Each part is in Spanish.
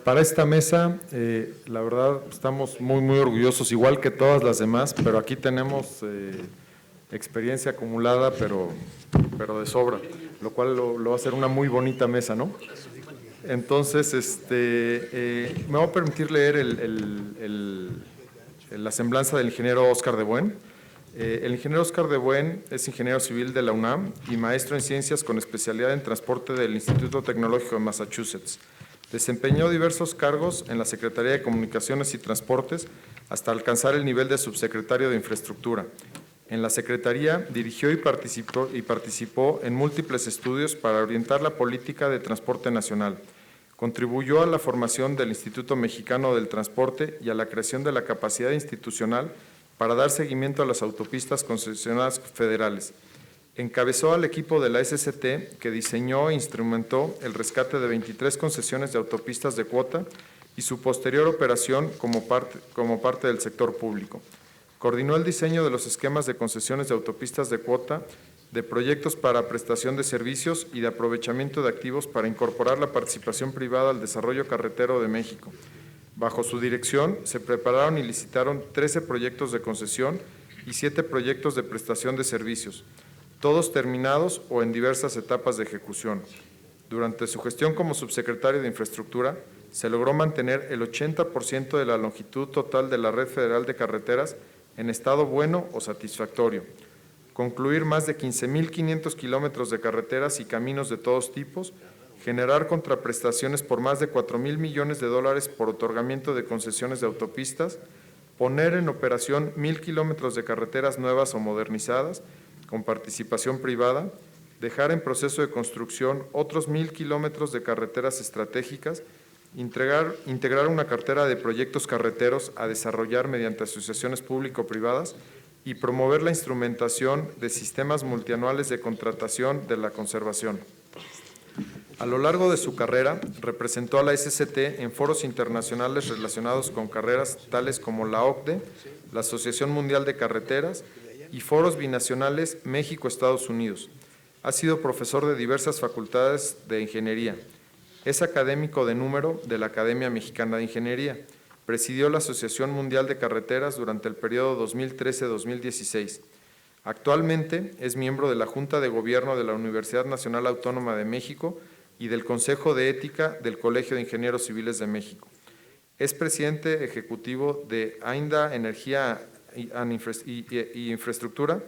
Para esta mesa, la verdad, estamos muy orgullosos, igual que todas las demás, pero aquí tenemos experiencia acumulada, pero de sobra, lo cual lo va a hacer una muy bonita mesa, ¿no? Entonces, me voy a permitir leer la semblanza del ingeniero Óscar de Buen. El ingeniero Óscar de Buen es ingeniero civil de la UNAM y maestro en ciencias con especialidad en transporte del Instituto Tecnológico de Massachusetts. Desempeñó diversos cargos en la Secretaría de Comunicaciones y Transportes hasta alcanzar el nivel de subsecretario de Infraestructura. En la Secretaría dirigió y participó en múltiples estudios para orientar la política de transporte nacional. Contribuyó a la formación del Instituto Mexicano del Transporte y a la creación de la capacidad institucional para dar seguimiento a las autopistas concesionadas federales. Encabezó al equipo de la SCT que diseñó e instrumentó el rescate de 23 concesiones de autopistas de cuota y su posterior operación como parte del sector público. Coordinó el diseño de los esquemas de concesiones de autopistas de cuota, de proyectos para prestación de servicios y de aprovechamiento de activos para incorporar la participación privada al desarrollo carretero de México. Bajo su dirección se prepararon y licitaron 13 proyectos de concesión y 7 proyectos de prestación de servicios, todos terminados o en diversas etapas de ejecución. Durante su gestión como subsecretario de Infraestructura, se logró mantener el 80% de la longitud total de la red federal de carreteras en estado bueno o satisfactorio, concluir más de 15.500 kilómetros de carreteras y caminos de todos tipos, generar contraprestaciones por más de 4,000 millones de dólares por otorgamiento de concesiones de autopistas, poner en operación 1,000 kilómetros de carreteras nuevas o modernizadas con participación privada, dejar en proceso de construcción otros 1,000 kilómetros de carreteras estratégicas, integrar una cartera de proyectos carreteros a desarrollar mediante asociaciones público-privadas y promover la instrumentación de sistemas multianuales de contratación de la conservación. A lo largo de su carrera, representó a la SCT en foros internacionales relacionados con carreras tales como la OCDE, la Asociación Mundial de Carreteras y foros binacionales México-Estados Unidos. Ha sido profesor de diversas facultades de ingeniería. Es académico de número de la Academia Mexicana de Ingeniería. Presidió la Asociación Mundial de Carreteras durante el periodo 2013-2016. Actualmente es miembro de la Junta de Gobierno de la Universidad Nacional Autónoma de México y del Consejo de Ética del Colegio de Ingenieros Civiles de México. Es presidente ejecutivo de AINDA Energía y Infraestructura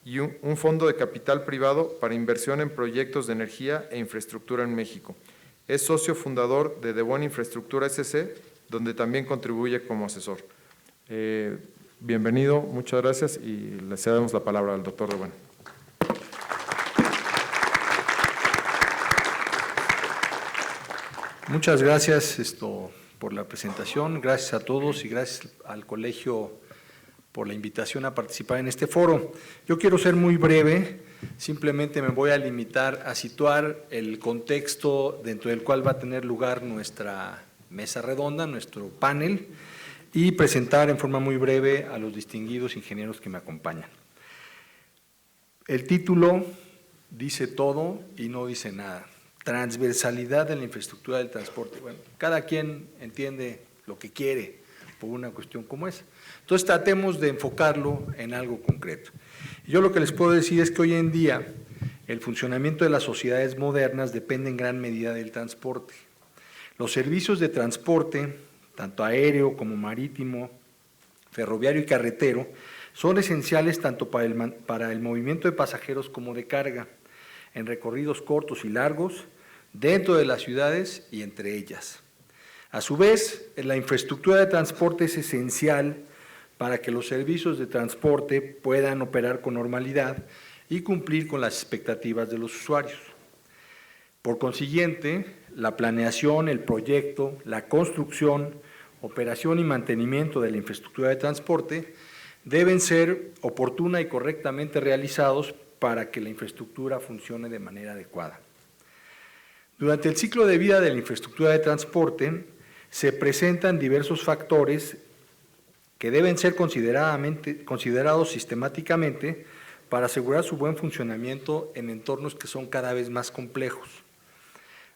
y un fondo de capital privado para inversión en proyectos de energía e infraestructura en México. Es socio fundador de De Buen Infraestructura SC, donde también contribuye como asesor. Bienvenido, muchas gracias y le cedemos la palabra al doctor De Buen. Muchas gracias por la presentación, gracias a todos y gracias al colegio por la invitación a participar en este foro. Yo quiero ser muy breve, simplemente me voy a limitar a situar el contexto dentro del cual va a tener lugar nuestra mesa redonda, nuestro panel, y presentar en forma muy breve a los distinguidos ingenieros que me acompañan. El título dice todo y no dice nada. Transversalidad de la infraestructura del transporte. Bueno, cada quien entiende lo que quiere por una cuestión como esa. Entonces, tratemos de enfocarlo en algo concreto. Yo lo que les puedo decir es que hoy en día el funcionamiento de las sociedades modernas depende en gran medida del transporte. Los servicios de transporte, tanto aéreo como marítimo, ferroviario y carretero, son esenciales tanto para el movimiento de pasajeros como de carga, en recorridos cortos y largos, dentro de las ciudades y entre ellas. A su vez, la infraestructura de transporte es esencial para que los servicios de transporte puedan operar con normalidad y cumplir con las expectativas de los usuarios. Por consiguiente, la planeación, el proyecto, la construcción, operación y mantenimiento de la infraestructura de transporte deben ser oportuna y correctamente realizados para que la infraestructura funcione de manera adecuada. Durante el ciclo de vida de la infraestructura de transporte se presentan diversos factores que deben ser considerados sistemáticamente para asegurar su buen funcionamiento en entornos que son cada vez más complejos.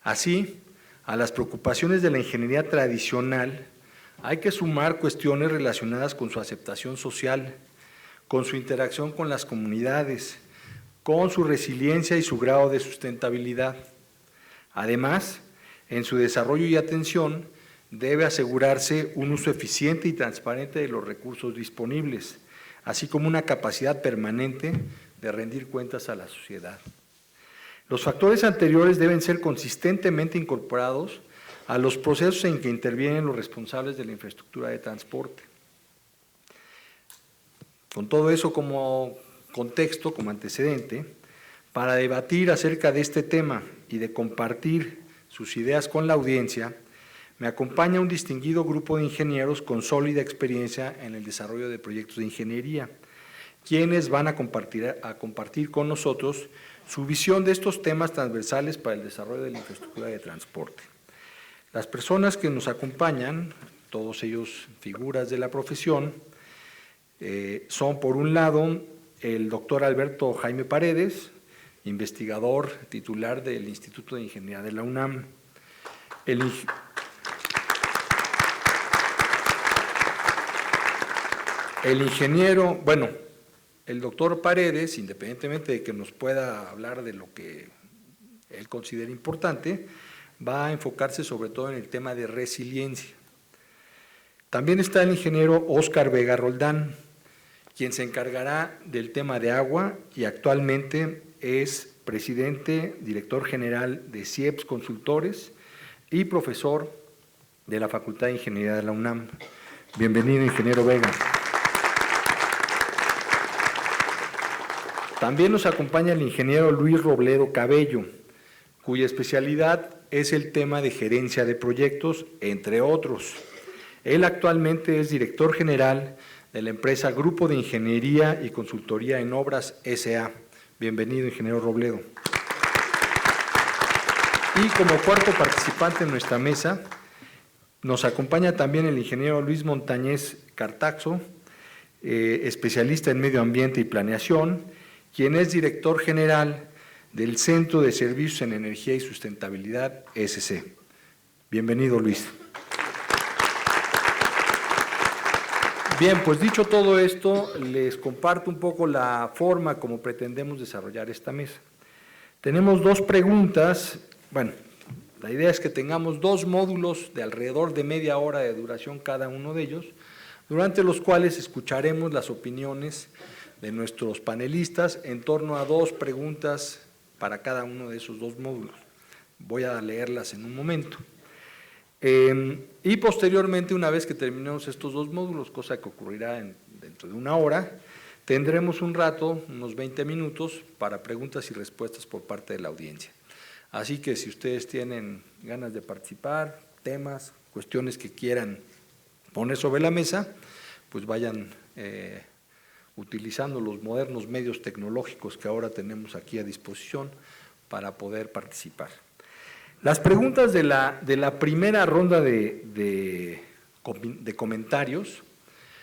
Así, A las preocupaciones de la ingeniería tradicional hay que sumar cuestiones relacionadas con su aceptación social, con su interacción con las comunidades, con su resiliencia y su grado de sustentabilidad. Además, en su desarrollo y atención debe asegurarse un uso eficiente y transparente de los recursos disponibles, así como una capacidad permanente de rendir cuentas a la sociedad. Los factores anteriores deben ser consistentemente incorporados a los procesos en que intervienen los responsables de la infraestructura de transporte. Con todo eso como contexto, como antecedente, para debatir acerca de este tema y de compartir sus ideas con la audiencia, me acompaña un distinguido grupo de ingenieros con sólida experiencia en el desarrollo de proyectos de ingeniería, quienes van a compartir con nosotros su visión de estos temas transversales para el desarrollo de la infraestructura de transporte. Las personas que nos acompañan, todos ellos figuras de la profesión, son por un lado el doctor Alberto Jaime Paredes, investigador titular del Instituto de Ingeniería de la UNAM, el ingeniero, bueno, el doctor Paredes, independientemente de que nos pueda hablar de lo que él considera importante, va a enfocarse sobre todo en el tema de resiliencia. También está el ingeniero Óscar Vega Roldán, quien se encargará del tema de agua y actualmente es presidente, director general de CIEPS Consultores y profesor de la Facultad de Ingeniería de la UNAM. Bienvenido, ingeniero Vega. También nos acompaña el ingeniero Luis Robledo Cabello, cuya especialidad es el tema de gerencia de proyectos, entre otros. Él actualmente es director general de la empresa Grupo de Ingeniería y Consultoría en Obras S.A. Bienvenido, ingeniero Robledo. Y como cuarto participante en nuestra mesa, nos acompaña también el ingeniero Luis Montañez Cartaxo, especialista en medio ambiente y planeación, quien es director general del Centro de Servicios en Energía y Sustentabilidad, SC. Bienvenido, Luis. Bien, pues dicho todo esto, les comparto un poco la forma como pretendemos desarrollar esta mesa. Tenemos dos preguntas, bueno, la idea es que tengamos dos módulos de alrededor de media hora de duración cada uno de ellos, durante los cuales escucharemos las opiniones de nuestros panelistas en torno a dos preguntas para cada uno de esos dos módulos. Voy a leerlas en un momento. Y posteriormente, una vez que terminemos estos dos módulos, cosa que ocurrirá dentro de una hora, tendremos un rato, unos 20 minutos, para preguntas y respuestas por parte de la audiencia. Así que si ustedes tienen ganas de participar, temas, cuestiones que quieran poner sobre la mesa, pues vayan utilizando los modernos medios tecnológicos que ahora tenemos aquí a disposición para poder participar. Las preguntas de la primera ronda de comentarios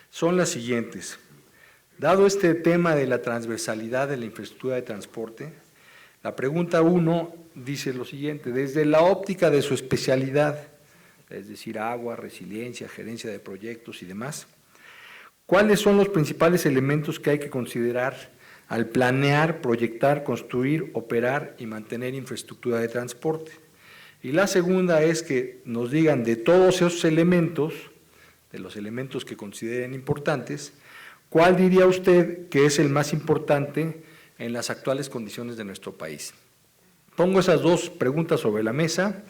son las siguientes. Dado este tema de la transversalidad de la infraestructura de transporte, la pregunta 1 dice lo siguiente: desde la óptica de su especialidad, es decir, agua, resiliencia, gerencia de proyectos y demás, ¿cuáles son los principales elementos que hay que considerar al planear, proyectar, construir, operar y mantener infraestructura de transporte? Y la segunda es que nos digan de todos esos elementos, de los elementos que consideren importantes, ¿cuál diría usted que es el más importante en las actuales condiciones de nuestro país? Pongo esas dos preguntas sobre la mesa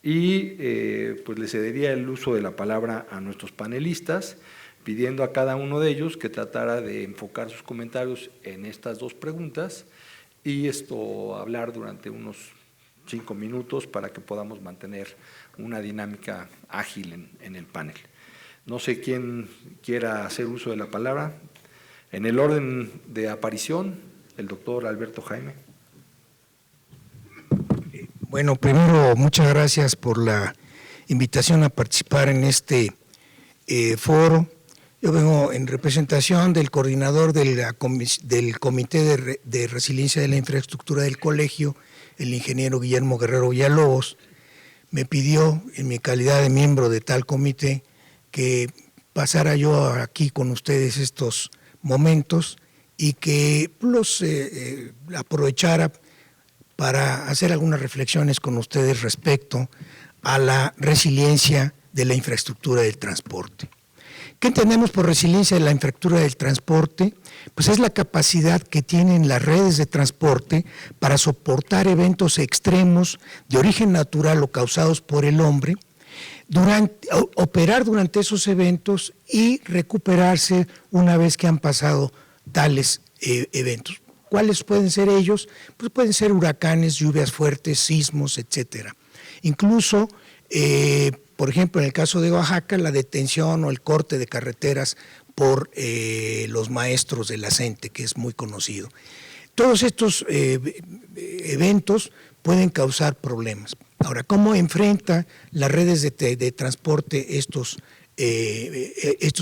y pues le cedería el uso de la palabra a nuestros panelistas, pidiendo a cada uno de ellos que tratara de enfocar sus comentarios en estas dos preguntas y hablar durante unos 5 minutos para que podamos mantener una dinámica ágil en el panel. No sé quién quiera hacer uso de la palabra. En el orden de aparición, el doctor Alberto Jaime. Bueno, primero, muchas gracias por la invitación a participar en este foro. Yo vengo en representación del coordinador del Comité de Resiliencia de la Infraestructura del Colegio, el ingeniero Guillermo Guerrero Villalobos. me pidió, en mi calidad de miembro de tal comité, que pasara yo aquí con ustedes estos momentos y que los aprovechara para hacer algunas reflexiones con ustedes respecto a la resiliencia de la infraestructura del transporte. ¿Qué entendemos por resiliencia de la infraestructura del transporte? Pues es la capacidad que tienen las redes de transporte para soportar eventos extremos de origen natural o causados por el hombre, operar durante esos eventos y recuperarse una vez que han pasado tales eventos. ¿Cuáles pueden ser ellos? Pues pueden ser huracanes, lluvias fuertes, sismos, etcétera. Incluso, por ejemplo, en el caso de Oaxaca, la detención o el corte de carreteras por los maestros de la CENTE, que es muy conocido. Todos estos eventos pueden causar problemas. Ahora, ¿cómo enfrenta las redes de transporte estos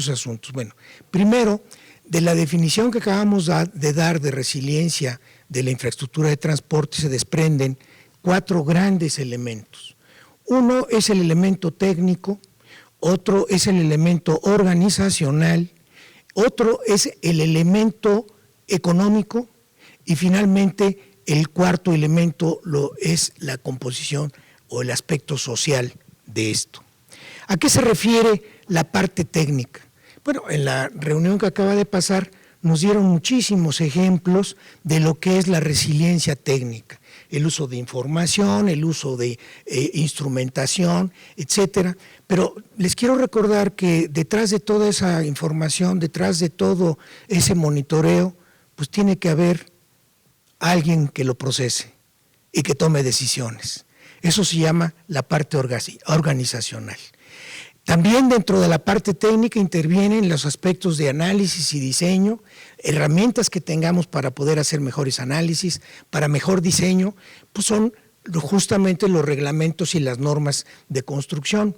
asuntos? Bueno, primero, de la definición que acabamos de dar de resiliencia de la infraestructura de transporte se desprenden 4 grandes elementos. Uno es el elemento técnico, otro es el elemento organizacional, otro es el elemento económico y finalmente el cuarto elemento es la composición o el aspecto social de esto. ¿A qué se refiere la parte técnica? Bueno, en la reunión que acaba de pasar nos dieron muchísimos ejemplos de lo que es la resiliencia técnica, el uso de información, el uso de instrumentación, etcétera. Pero les quiero recordar que detrás de toda esa información, detrás de todo ese monitoreo, pues tiene que haber alguien que lo procese y que tome decisiones. Eso se llama la parte organizacional. También dentro de la parte técnica intervienen los aspectos de análisis y diseño, herramientas que tengamos para poder hacer mejores análisis, para mejor diseño, pues son justamente los reglamentos y las normas de construcción.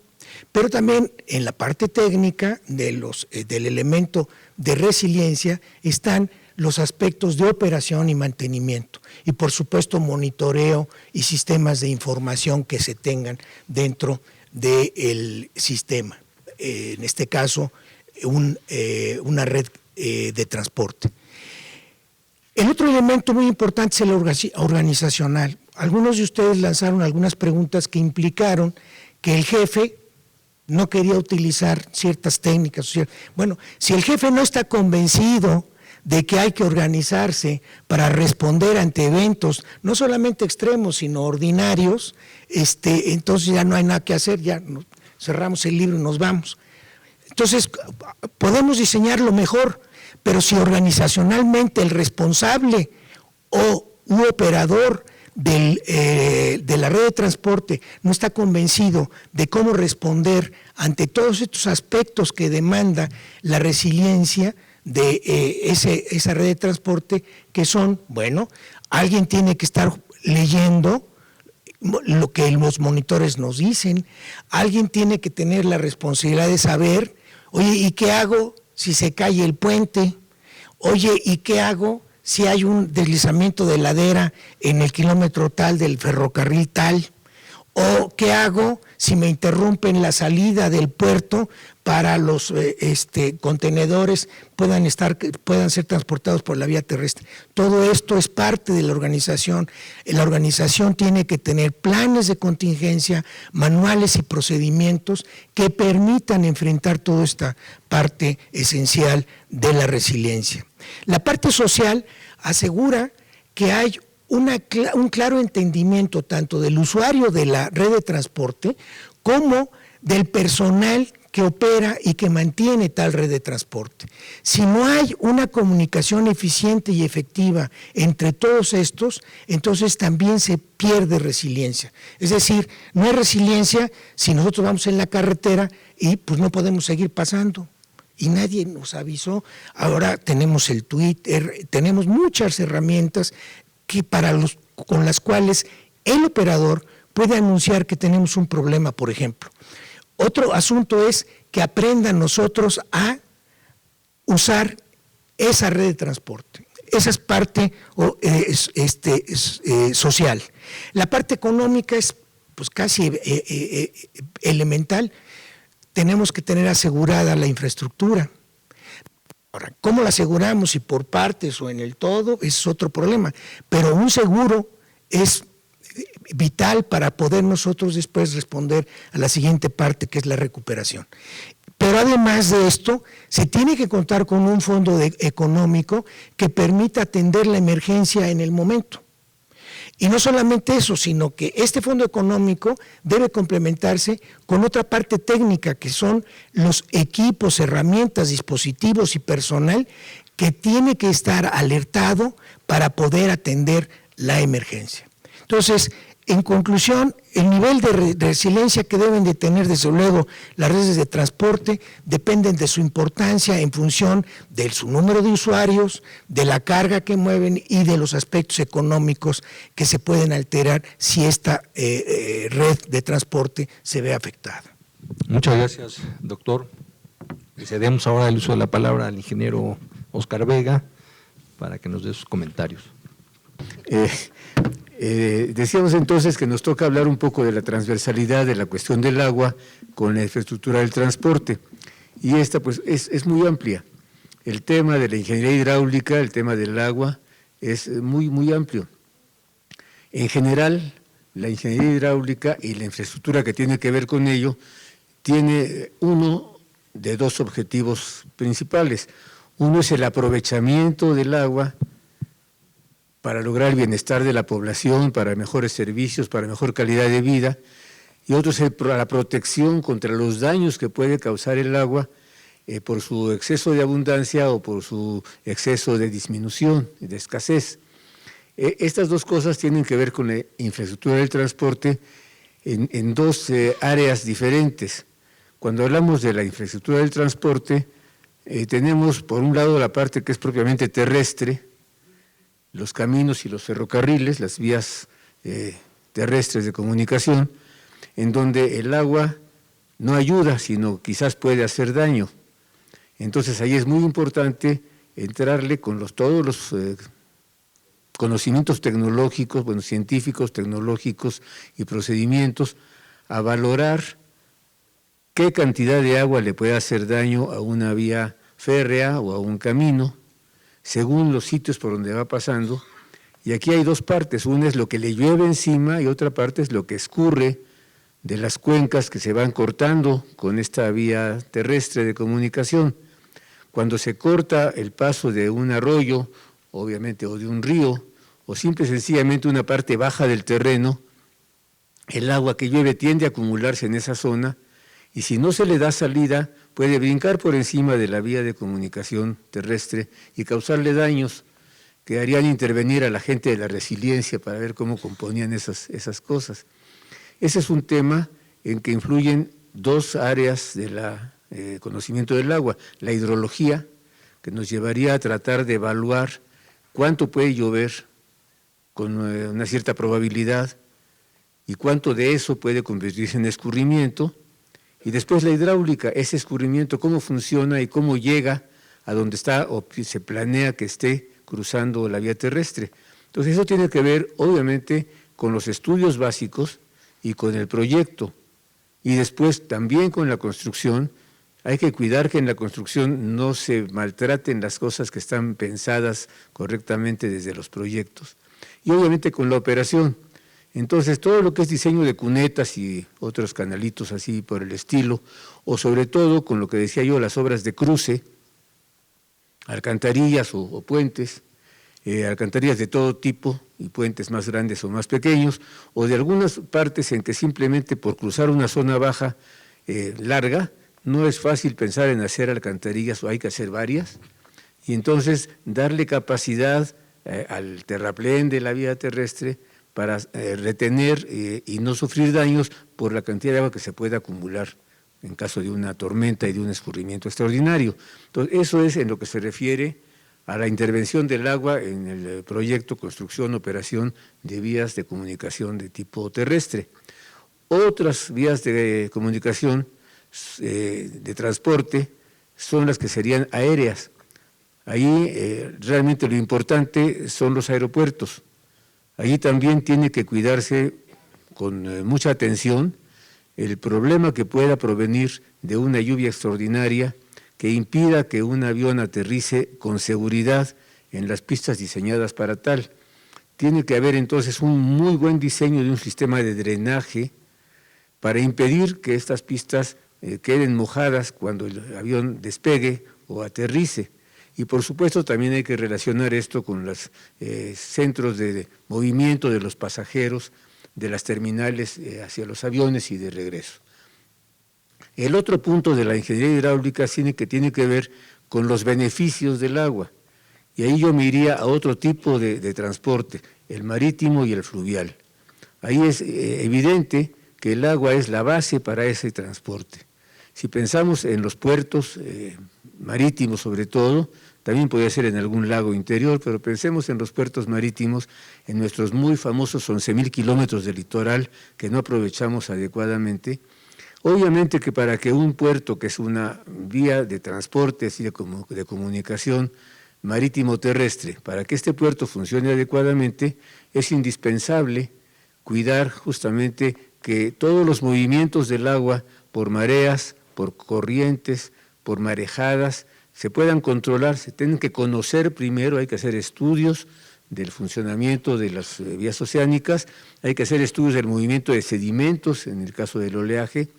Pero también en la parte técnica del elemento de resiliencia están los aspectos de operación y mantenimiento y por supuesto monitoreo y sistemas de información que se tengan dentro del sistema, en este caso una red de transporte. El otro elemento muy importante es el organizacional. Algunos de ustedes lanzaron algunas preguntas que implicaron que el jefe no quería utilizar ciertas técnicas. Bueno, si el jefe no está convencido de que hay que organizarse para responder ante eventos, no solamente extremos, sino ordinarios, entonces ya no hay nada que hacer, ya cerramos el libro y nos vamos. Entonces, podemos diseñarlo mejor, pero si organizacionalmente el responsable u operador de la red de transporte no está convencido de cómo responder ante todos estos aspectos que demanda la resiliencia de esa red de transporte, que son, bueno, alguien tiene que estar leyendo lo que los monitores nos dicen, alguien tiene que tener la responsabilidad de saber, oye, ¿y qué hago si se cae el puente? Oye, ¿y qué hago si hay un deslizamiento de ladera en el kilómetro tal del ferrocarril tal? ¿O qué hago si me interrumpen la salida del puerto para los contenedores puedan ser transportados por la vía terrestre? Todo esto es parte de la organización. La organización tiene que tener planes de contingencia, manuales y procedimientos que permitan enfrentar toda esta parte esencial de la resiliencia. La parte social asegura que hay un claro entendimiento tanto del usuario de la red de transporte como del personal que opera y que mantiene tal red de transporte. Si no hay una comunicación eficiente y efectiva entre todos estos, entonces también se pierde resiliencia. Es decir, no hay resiliencia si nosotros vamos en la carretera y pues no podemos seguir pasando. Y nadie nos avisó. Ahora tenemos el Twitter, tenemos muchas herramientas con las cuales el operador puede anunciar que tenemos un problema, por ejemplo. Otro asunto es que aprendan nosotros a usar esa red de transporte. Esa es parte social. La parte económica es pues casi elemental, tenemos que tener asegurada la infraestructura. Ahora, ¿cómo la aseguramos? Si por partes o en el todo, es otro problema. Pero un seguro es vital para poder nosotros después responder a la siguiente parte, que es la recuperación. Pero además de esto, se tiene que contar con un fondo económico que permita atender la emergencia en el momento. Y no solamente eso, sino que este fondo económico debe complementarse con otra parte técnica, que son los equipos, herramientas, dispositivos y personal que tiene que estar alertado para poder atender la emergencia. Entonces, en conclusión, el nivel de resiliencia que deben de tener, desde luego, las redes de transporte dependen de su importancia en función de su número de usuarios, de la carga que mueven y de los aspectos económicos que se pueden alterar si esta red de transporte se ve afectada. Muchas gracias, doctor. Le cedemos ahora el uso de la palabra al ingeniero Óscar Vega para que nos dé sus comentarios. Decíamos entonces que nos toca hablar un poco de la transversalidad de la cuestión del agua con la infraestructura del transporte, y esta pues es muy amplia. El tema de la ingeniería hidráulica, el tema del agua, es muy amplio. En general, la ingeniería hidráulica y la infraestructura que tiene que ver con ello tiene uno de dos objetivos principales. Uno es el aprovechamiento del agua para lograr el bienestar de la población, para mejores servicios, para mejor calidad de vida, y otro es la protección contra los daños que puede causar el agua por su exceso de abundancia o por su exceso de disminución, de escasez. Estas dos cosas tienen que ver con la infraestructura del transporte en dos áreas diferentes. Cuando hablamos de la infraestructura del transporte, tenemos por un lado la parte que es propiamente terrestre, los caminos y los ferrocarriles, las vías terrestres de comunicación, en donde el agua no ayuda, sino quizás puede hacer daño. Entonces ahí es muy importante entrarle con todos los conocimientos tecnológicos, científicos, tecnológicos y procedimientos, a valorar qué cantidad de agua le puede hacer daño a una vía férrea o a un camino, según los sitios por donde va pasando. Y aquí hay dos partes, una es lo que le llueve encima y otra parte es lo que escurre de las cuencas que se van cortando con esta vía terrestre de comunicación. Cuando se corta el paso de un arroyo, obviamente, o de un río, o simple y sencillamente una parte baja del terreno, el agua que llueve tiende a acumularse en esa zona, y si no se le da salida, puede brincar por encima de la vía de comunicación terrestre y causarle daños que harían intervenir a la gente de la resiliencia para ver cómo componían esas cosas. Ese es un tema en que influyen dos áreas del conocimiento del agua: la hidrología, que nos llevaría a tratar de evaluar cuánto puede llover con una cierta probabilidad y cuánto de eso puede convertirse en escurrimiento. Y después la hidráulica, ese escurrimiento, cómo funciona y cómo llega a donde está o se planea que esté cruzando la vía terrestre. Entonces eso tiene que ver, obviamente, con los estudios básicos y con el proyecto. Y después también con la construcción. Hay que cuidar que en la construcción no se maltraten las cosas que están pensadas correctamente desde los proyectos. Y obviamente con la operación. Entonces, todo lo que es diseño de cunetas y otros canalitos así por el estilo, o sobre todo con lo que decía yo, las obras de cruce, alcantarillas o puentes, alcantarillas de todo tipo y puentes más grandes o más pequeños, o de algunas partes en que simplemente por cruzar una zona baja larga, no es fácil pensar en hacer alcantarillas o hay que hacer varias, y entonces darle capacidad al terraplén de la vía terrestre para retener y no sufrir daños por la cantidad de agua que se puede acumular en caso de una tormenta y de un escurrimiento extraordinario. Entonces, eso es en lo que se refiere a la intervención del agua en el proyecto, construcción, operación de vías de comunicación de tipo terrestre. Otras vías de comunicación, de transporte, son las que serían aéreas. Ahí realmente lo importante son los aeropuertos. Allí también tiene que cuidarse con mucha atención el problema que pueda provenir de una lluvia extraordinaria que impida que un avión aterrice con seguridad en las pistas diseñadas para tal. Tiene que haber entonces un muy buen diseño de un sistema de drenaje para impedir que estas pistas queden mojadas cuando el avión despegue o aterrice. Y por supuesto también hay que relacionar esto con los centros de movimiento de los pasajeros, de las terminales hacia los aviones y de regreso. El otro punto de la ingeniería hidráulica tiene que ver con los beneficios del agua. Y ahí yo me iría a otro tipo de transporte, el marítimo y el fluvial. Ahí es evidente que el agua es la base para ese transporte. Si pensamos en los puertos marítimos sobre todo, también podría ser en algún lago interior, pero pensemos en los puertos marítimos, en nuestros muy famosos 11.000 kilómetros de litoral que no aprovechamos adecuadamente. Obviamente que para que un puerto, que es una vía de transporte, así de comunicación marítimo-terrestre, para que este puerto funcione adecuadamente, es indispensable cuidar justamente que todos los movimientos del agua por mareas, por corrientes, por marejadas, se puedan controlar, se tienen que conocer primero, hay que hacer estudios del funcionamiento de las vías oceánicas, hay que hacer estudios del movimiento de sedimentos, en el caso del oleaje,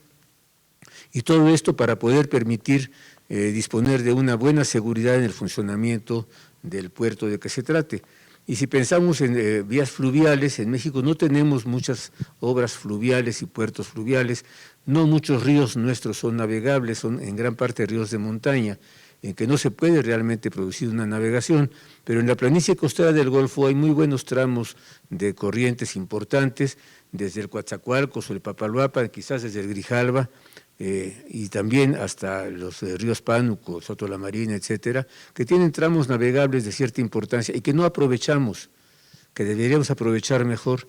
y todo esto para poder permitir disponer de una buena seguridad en el funcionamiento del puerto de que se trate. Y si pensamos en vías fluviales, en México no tenemos muchas obras fluviales y puertos fluviales, no muchos ríos nuestros son navegables, son en gran parte ríos de montaña, en que no se puede realmente producir una navegación, pero en la planicie costera del Golfo hay muy buenos tramos de corrientes importantes, desde el Coatzacoalcos o el Papaloapan, quizás desde el Grijalva, y también hasta los ríos Pánuco, Soto la Marina, etcétera, que tienen tramos navegables de cierta importancia y que no aprovechamos, que deberíamos aprovechar mejor.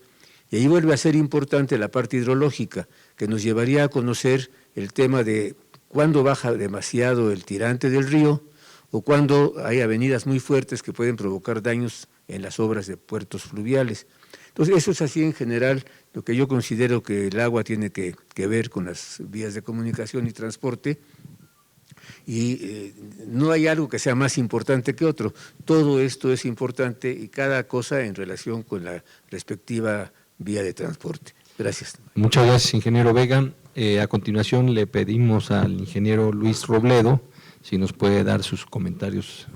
Y ahí vuelve a ser importante la parte hidrológica, que nos llevaría a conocer el tema de cuándo baja demasiado el tirante del río o cuándo hay avenidas muy fuertes que pueden provocar daños en las obras de puertos fluviales. Entonces, eso es así en general lo que yo considero que el agua tiene que ver con las vías de comunicación y transporte, y no hay algo que sea más importante que otro. Todo esto es importante y cada cosa en relación con la respectiva vía de transporte. Gracias. Muchas gracias, ingeniero Vega. A continuación le pedimos al ingeniero Luis Robledo si nos puede dar sus comentarios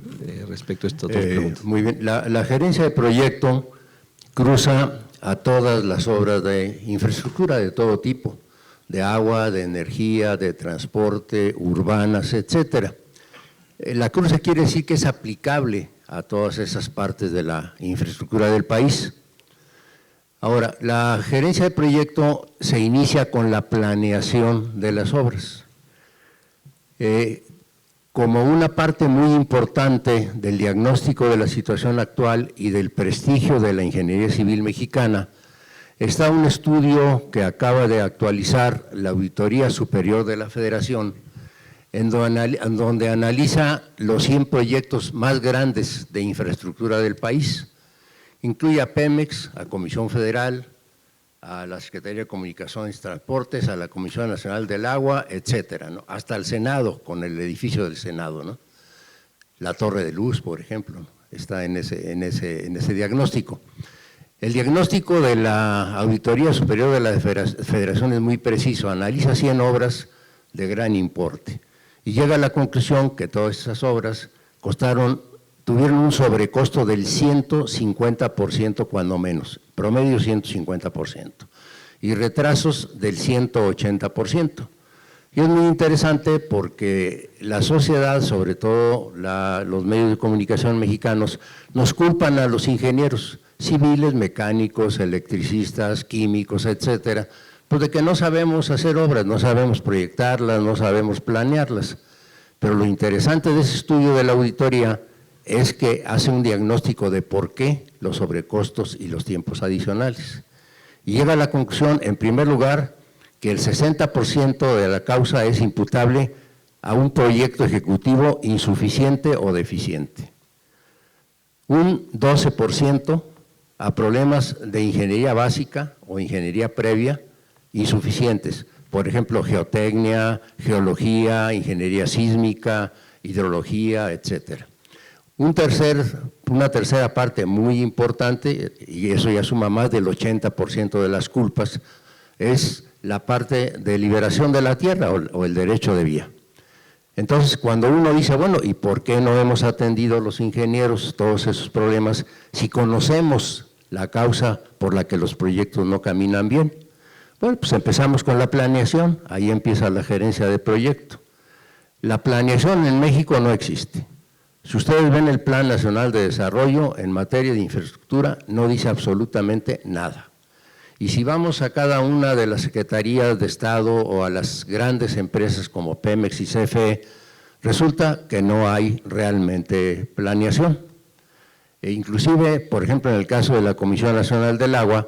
respecto a estas dos preguntas. Muy bien. La gerencia de proyecto cruza a todas las obras de infraestructura de todo tipo, de agua, de energía, de transporte, urbanas, etcétera. La cruza quiere decir que es aplicable a todas esas partes de la infraestructura del país. Ahora, la gerencia de proyecto se inicia con la planeación de las obras. Como una parte muy importante del diagnóstico de la situación actual y del prestigio de la ingeniería civil mexicana, está un estudio que acaba de actualizar la Auditoría Superior de la Federación, en donde analiza los 100 proyectos más grandes de infraestructura del país. Incluye a Pemex, a Comisión Federal, a la Secretaría de Comunicaciones y Transportes, a la Comisión Nacional del Agua, etcétera, ¿no? Hasta el Senado, con el edificio del Senado, ¿no? La Torre de Luz, por ejemplo, está en ese diagnóstico. El diagnóstico de la Auditoría Superior de la Federación es muy preciso, analiza 100 obras de gran importe y llega a la conclusión que todas esas obras tuvieron un sobrecosto del 150% cuando menos, promedio 150%, y retrasos del 180%. Y es muy interesante porque la sociedad, sobre todo los medios de comunicación mexicanos, nos culpan a los ingenieros civiles, mecánicos, electricistas, químicos, etcétera, pues de que no sabemos hacer obras, no sabemos proyectarlas, no sabemos planearlas. Pero lo interesante de ese estudio de la auditoría es que hace un diagnóstico de por qué los sobrecostos y los tiempos adicionales. Y llega a la conclusión, en primer lugar, que el 60% de la causa es imputable a un proyecto ejecutivo insuficiente o deficiente. Un 12% a problemas de ingeniería básica o ingeniería previa insuficientes. Por ejemplo, geotecnia, geología, ingeniería sísmica, hidrología, etcétera. Una tercera parte muy importante, y eso ya suma más del 80% de las culpas, es la parte de liberación de la tierra o el derecho de vía. Entonces, cuando uno dice, bueno, ¿y por qué no hemos atendido los ingenieros todos esos problemas si conocemos la causa por la que los proyectos no caminan bien? Bueno, pues empezamos con la planeación, ahí empieza la gerencia de proyecto. La planeación en México no existe. Si ustedes ven el Plan Nacional de Desarrollo en materia de infraestructura, no dice absolutamente nada. Y si vamos a cada una de las secretarías de Estado o a las grandes empresas como Pemex y CFE, resulta que no hay realmente planeación. E inclusive, por ejemplo, en el caso de la Comisión Nacional del Agua,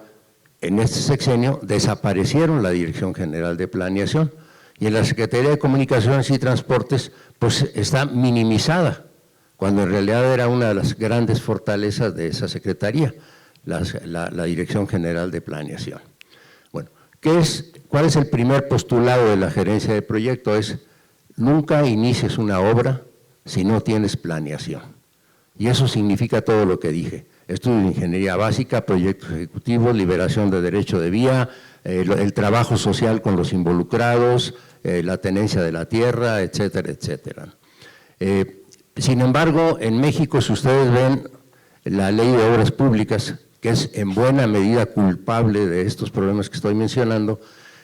en este sexenio desaparecieron la Dirección General de Planeación y en la Secretaría de Comunicaciones y Transportes pues está minimizada, cuando en realidad era una de las grandes fortalezas de esa secretaría, la Dirección General de Planeación. Bueno, ¿cuál es el primer postulado de la gerencia de proyecto? Es nunca inicies una obra si no tienes planeación. Y eso significa todo lo que dije: estudio de ingeniería básica, proyectos ejecutivos, liberación de derecho de vía, el trabajo social con los involucrados, la tenencia de la tierra, etcétera, etcétera. Sin embargo, en México, si ustedes ven la Ley de Obras Públicas, que es en buena medida culpable de estos problemas que estoy mencionando,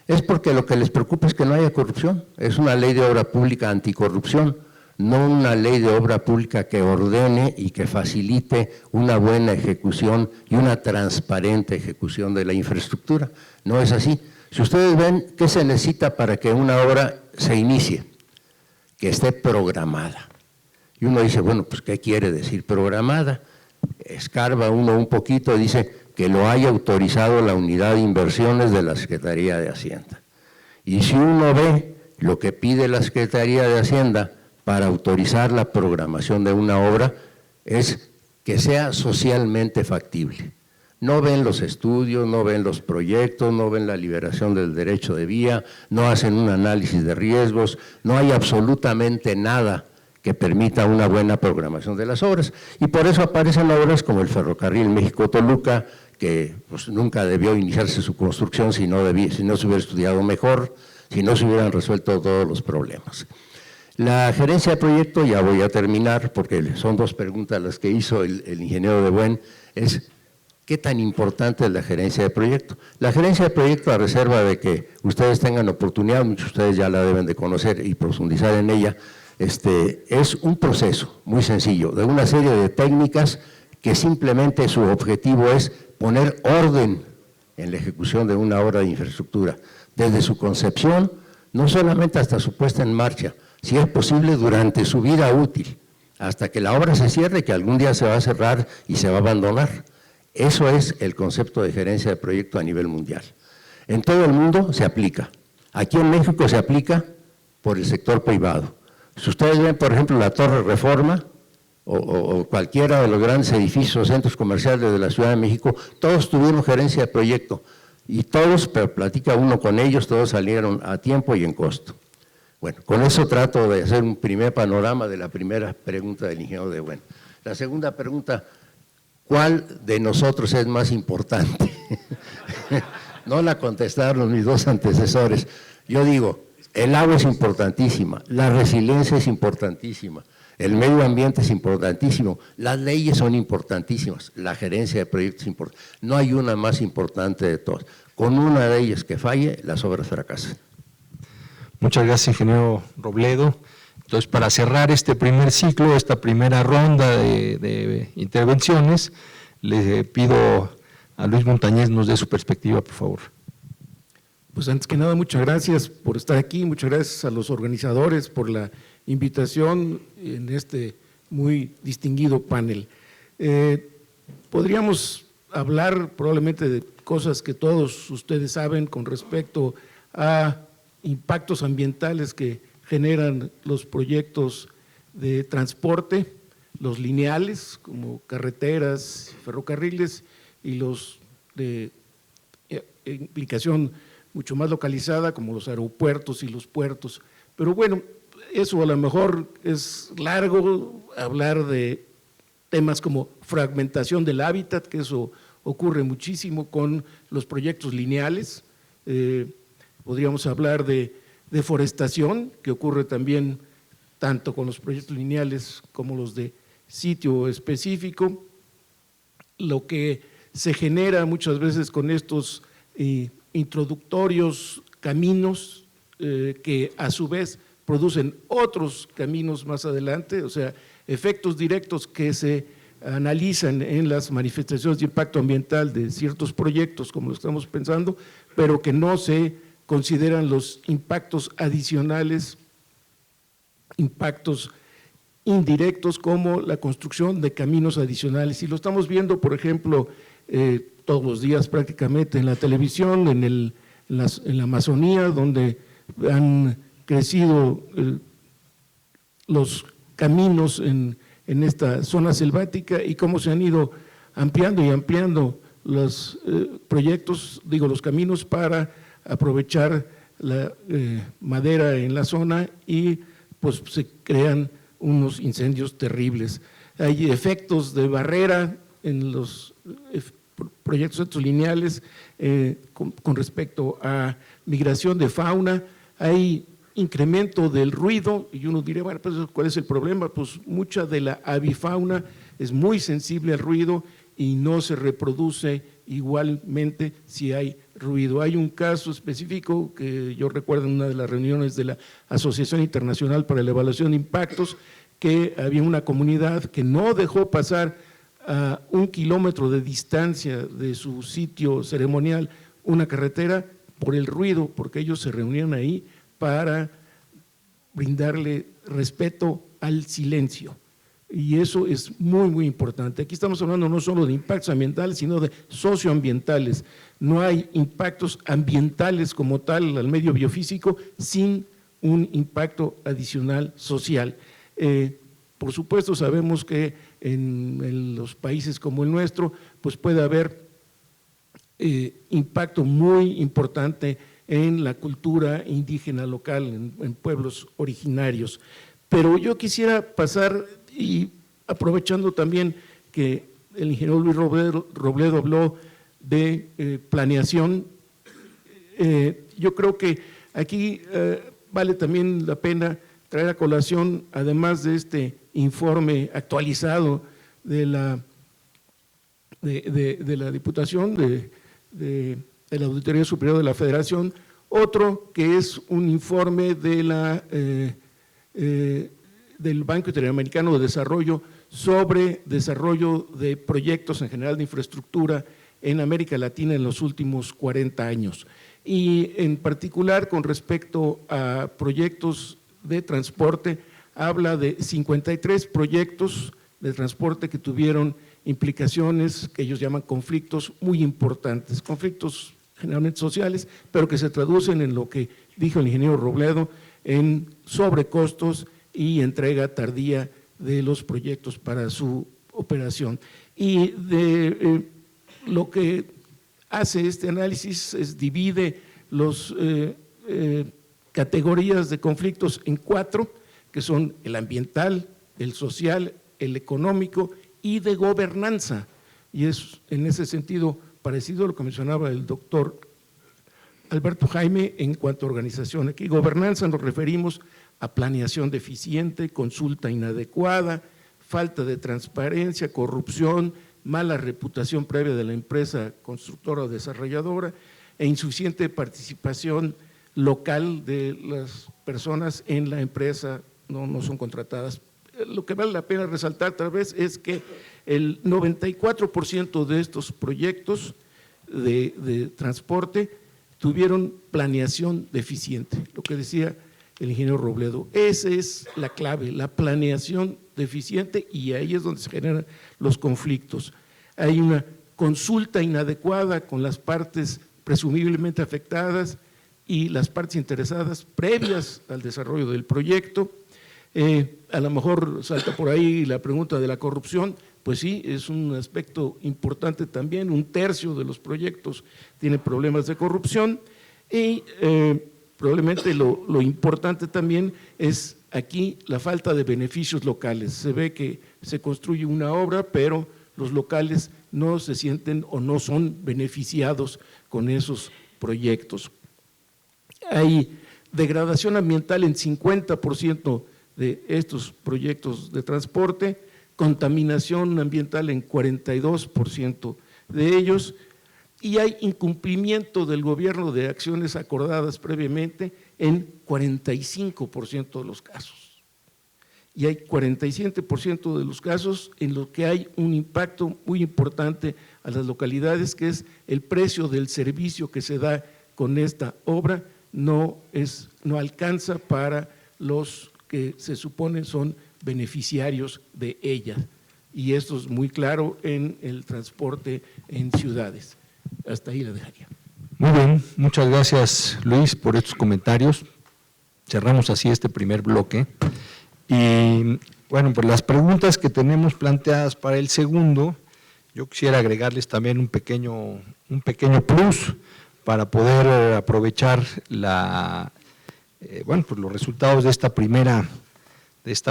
es porque lo que les preocupa es que no haya corrupción. Es una ley de obra pública anticorrupción, no una ley de obra pública que ordene y que facilite una buena ejecución y una transparente ejecución de la infraestructura. No es así. Si ustedes ven, ¿qué se necesita para que una obra se inicie? Que esté programada. Y uno dice, bueno, pues ¿qué quiere decir programada? Escarba uno un poquito y dice que lo haya autorizado la unidad de inversiones de la Secretaría de Hacienda. Y si uno ve lo que pide la Secretaría de Hacienda para autorizar la programación de una obra, es que sea socialmente factible. No ven los estudios, no ven los proyectos, no ven la liberación del derecho de vía, no hacen un análisis de riesgos, no hay absolutamente nada que permita una buena programación de las obras. Y por eso aparecen obras como el ferrocarril México-Toluca, que pues, nunca debió iniciarse su construcción si no se hubiera estudiado mejor, si no se hubieran resuelto todos los problemas. La gerencia de proyecto, ya voy a terminar porque son dos preguntas las que hizo el ingeniero de Buen, es ¿qué tan importante es la gerencia de proyecto? La gerencia de proyecto, a reserva de que ustedes tengan oportunidad, muchos de ustedes ya la deben de conocer y profundizar en ella, es un proceso muy sencillo, de una serie de técnicas que simplemente su objetivo es poner orden en la ejecución de una obra de infraestructura, desde su concepción, no solamente hasta su puesta en marcha, si es posible durante su vida útil, hasta que la obra se cierre, que algún día se va a cerrar y se va a abandonar. Eso es el concepto de gerencia de proyecto a nivel mundial. En todo el mundo se aplica. Aquí en México se aplica por el sector privado. Si ustedes ven, por ejemplo, la Torre Reforma o cualquiera de los grandes edificios o centros comerciales de la Ciudad de México, todos tuvieron gerencia de proyecto y todos, pero platica uno con ellos, todos salieron a tiempo y en costo. Bueno, con eso trato de hacer un primer panorama de la primera pregunta del ingeniero de Buen. La segunda pregunta, ¿cuál de nosotros es más importante? No la contestaron mis dos antecesores. Yo digo, el agua es importantísima, la resiliencia es importantísima, el medio ambiente es importantísimo, las leyes son importantísimas, la gerencia de proyectos es importante. No hay una más importante de todas. Con una de ellas que falle, las obras fracasan. Muchas gracias, ingeniero Robledo. Entonces, para cerrar este primer ciclo, esta primera ronda de intervenciones, le pido a Luis Montañez nos dé su perspectiva, por favor. Pues antes que nada, muchas gracias por estar aquí, muchas gracias a los organizadores por la invitación en este muy distinguido panel. Podríamos hablar probablemente de cosas que todos ustedes saben con respecto a impactos ambientales que generan los proyectos de transporte, los lineales como carreteras, ferrocarriles, y los de implicación mucho más localizada, como los aeropuertos y los puertos. Pero bueno, eso a lo mejor es largo, hablar de temas como fragmentación del hábitat, que eso ocurre muchísimo con los proyectos lineales. Podríamos hablar de deforestación, que ocurre también tanto con los proyectos lineales como los de sitio específico. Lo que se genera muchas veces con estos introductorios caminos que a su vez producen otros caminos más adelante, o sea, efectos directos que se analizan en las manifestaciones de impacto ambiental de ciertos proyectos, como lo estamos pensando, pero que no se consideran los impactos adicionales, impactos indirectos como la construcción de caminos adicionales. Y lo estamos viendo, por ejemplo, todos los días prácticamente en la televisión, en la Amazonía, donde han crecido los caminos en esta zona selvática y cómo se han ido ampliando y ampliando los proyectos, los caminos para aprovechar la madera en la zona y pues se crean unos incendios terribles. Hay efectos de barrera en los proyectos estos lineales con respecto a migración de fauna, hay incremento del ruido y uno diría, bueno, pues ¿cuál es el problema? Pues mucha de la avifauna es muy sensible al ruido y no se reproduce igualmente si hay ruido. Hay un caso específico que yo recuerdo en una de las reuniones de la Asociación Internacional para la Evaluación de Impactos, que había una comunidad que no dejó pasar a 1 kilómetro de distancia de su sitio ceremonial una carretera por el ruido, porque ellos se reunían ahí para brindarle respeto al silencio. Y eso es muy, muy importante. Aquí estamos hablando no solo de impactos ambientales, sino de socioambientales. No hay impactos ambientales como tal al medio biofísico sin un impacto adicional social. Por supuesto, sabemos que en los países como el nuestro, pues puede haber impacto muy importante en la cultura indígena local, en pueblos originarios. Pero yo quisiera pasar, y aprovechando también que el ingeniero Luis Robledo habló de planeación, yo creo que aquí vale también la pena traer a colación, además de este informe actualizado de la Diputación, de la Auditoría Superior de la Federación, otro que es un informe de del Banco Interamericano de Desarrollo sobre desarrollo de proyectos en general de infraestructura en América Latina en los últimos 40 años. Y en particular con respecto a proyectos de transporte, habla de 53 proyectos de transporte que tuvieron implicaciones que ellos llaman conflictos muy importantes, conflictos generalmente sociales, pero que se traducen en lo que dijo el ingeniero Robledo, en sobrecostos y entrega tardía de los proyectos para su operación. Y de lo que hace este análisis es divide las categorías de conflictos en 4, que son el ambiental, el social, el económico y de gobernanza. Y es en ese sentido parecido a lo que mencionaba el doctor Alberto Jaime en cuanto a organización. Aquí gobernanza nos referimos a planeación deficiente, consulta inadecuada, falta de transparencia, corrupción, mala reputación previa de la empresa constructora o desarrolladora e insuficiente participación local de las personas en la empresa, no son contratadas. Lo que vale la pena resaltar tal vez es que el 94% de estos proyectos de transporte tuvieron planeación deficiente, lo que decía el ingeniero Robledo. Esa es la clave, la planeación deficiente, y ahí es donde se generan los conflictos. Hay una consulta inadecuada con las partes presumiblemente afectadas y las partes interesadas previas al desarrollo del proyecto. A lo mejor salta por ahí la pregunta de la corrupción, pues sí, es un aspecto importante también. 1/3 de los proyectos tienen problemas de corrupción y probablemente lo importante también es aquí la falta de beneficios locales. Se ve que se construye una obra, pero los locales no se sienten o no son beneficiados con esos proyectos. Hay degradación ambiental en 50% de estos proyectos de transporte, contaminación ambiental en 42% de ellos, y hay incumplimiento del gobierno de acciones acordadas previamente en 45% de los casos. Y hay 47% de los casos en los que hay un impacto muy importante a las localidades, que es el precio del servicio que se da con esta obra no alcanza para los que se supone son beneficiarios de ella. Y esto es muy claro en el transporte en ciudades. Hasta ahí la dejaría. Muy bien, muchas gracias Luis por estos comentarios. Cerramos así este primer bloque. Y bueno, pues las preguntas que tenemos planteadas para el segundo, yo quisiera agregarles también un pequeño plus para poder aprovechar pues los resultados de esta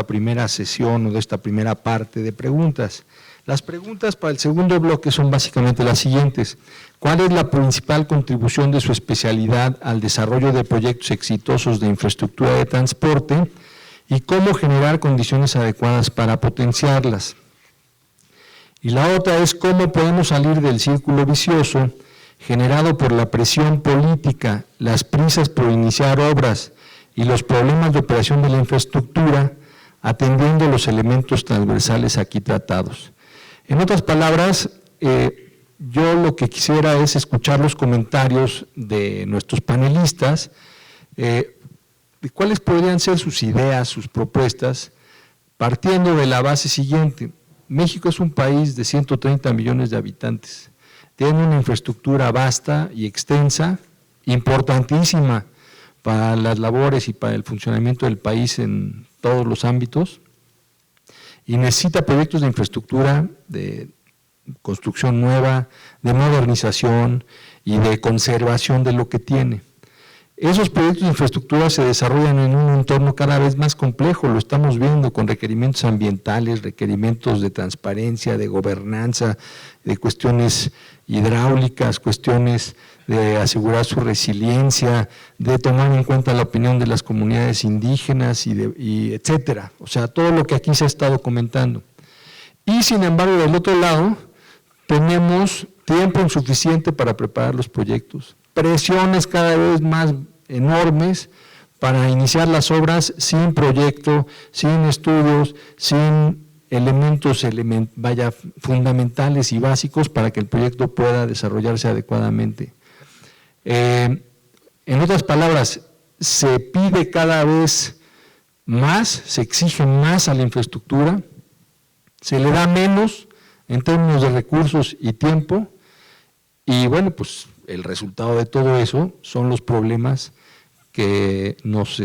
primera sesión o de esta primera parte de preguntas. Las preguntas para el segundo bloque son básicamente las siguientes. ¿Cuál es la principal contribución de su especialidad al desarrollo de proyectos exitosos de infraestructura de transporte y cómo generar condiciones adecuadas para potenciarlas? Y la otra es cómo podemos salir del círculo vicioso generado por la presión política, las prisas por iniciar obras y los problemas de operación de la infraestructura, atendiendo los elementos transversales aquí tratados. En otras palabras, yo lo que quisiera es escuchar los comentarios de nuestros panelistas, de cuáles podrían ser sus ideas, sus propuestas, partiendo de la base siguiente. México es un país de 130 millones de habitantes, tiene una infraestructura vasta y extensa, importantísima para las labores y para el funcionamiento del país en todos los ámbitos, y necesita proyectos de infraestructura, de construcción nueva, de modernización y de conservación de lo que tiene. Esos proyectos de infraestructura se desarrollan en un entorno cada vez más complejo, lo estamos viendo con requerimientos ambientales, requerimientos de transparencia, de gobernanza, de cuestiones hidráulicas, cuestiones de asegurar su resiliencia, de tomar en cuenta la opinión de las comunidades indígenas y etcétera. O sea, todo lo que aquí se ha estado comentando. Y sin embargo, del otro lado, tenemos tiempo insuficiente para preparar los proyectos, presiones cada vez más enormes para iniciar las obras sin proyecto, sin estudios, sin elementos fundamentales y básicos para que el proyecto pueda desarrollarse adecuadamente. En otras palabras, se pide cada vez más, se exige más a la infraestructura, se le da menos en términos de recursos y tiempo, y bueno, pues el resultado de todo eso son los problemas que nos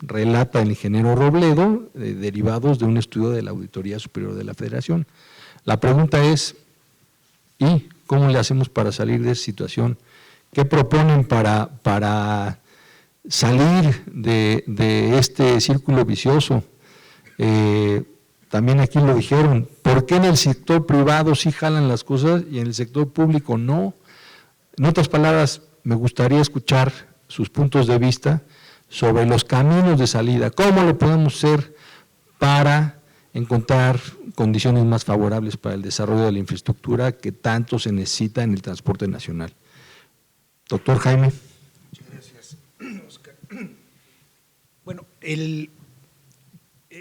relata el ingeniero Robledo, derivados de un estudio de la Auditoría Superior de la Federación. La pregunta es, ¿y cómo le hacemos para salir de esa situación? ¿Qué proponen para salir de este círculo vicioso? También aquí lo dijeron, ¿por qué en el sector privado sí jalan las cosas y en el sector público no? En otras palabras, me gustaría escuchar sus puntos de vista sobre los caminos de salida, cómo lo podemos hacer para encontrar condiciones más favorables para el desarrollo de la infraestructura que tanto se necesita en el transporte nacional. Doctor Jaime. Muchas gracias, Oscar. Bueno,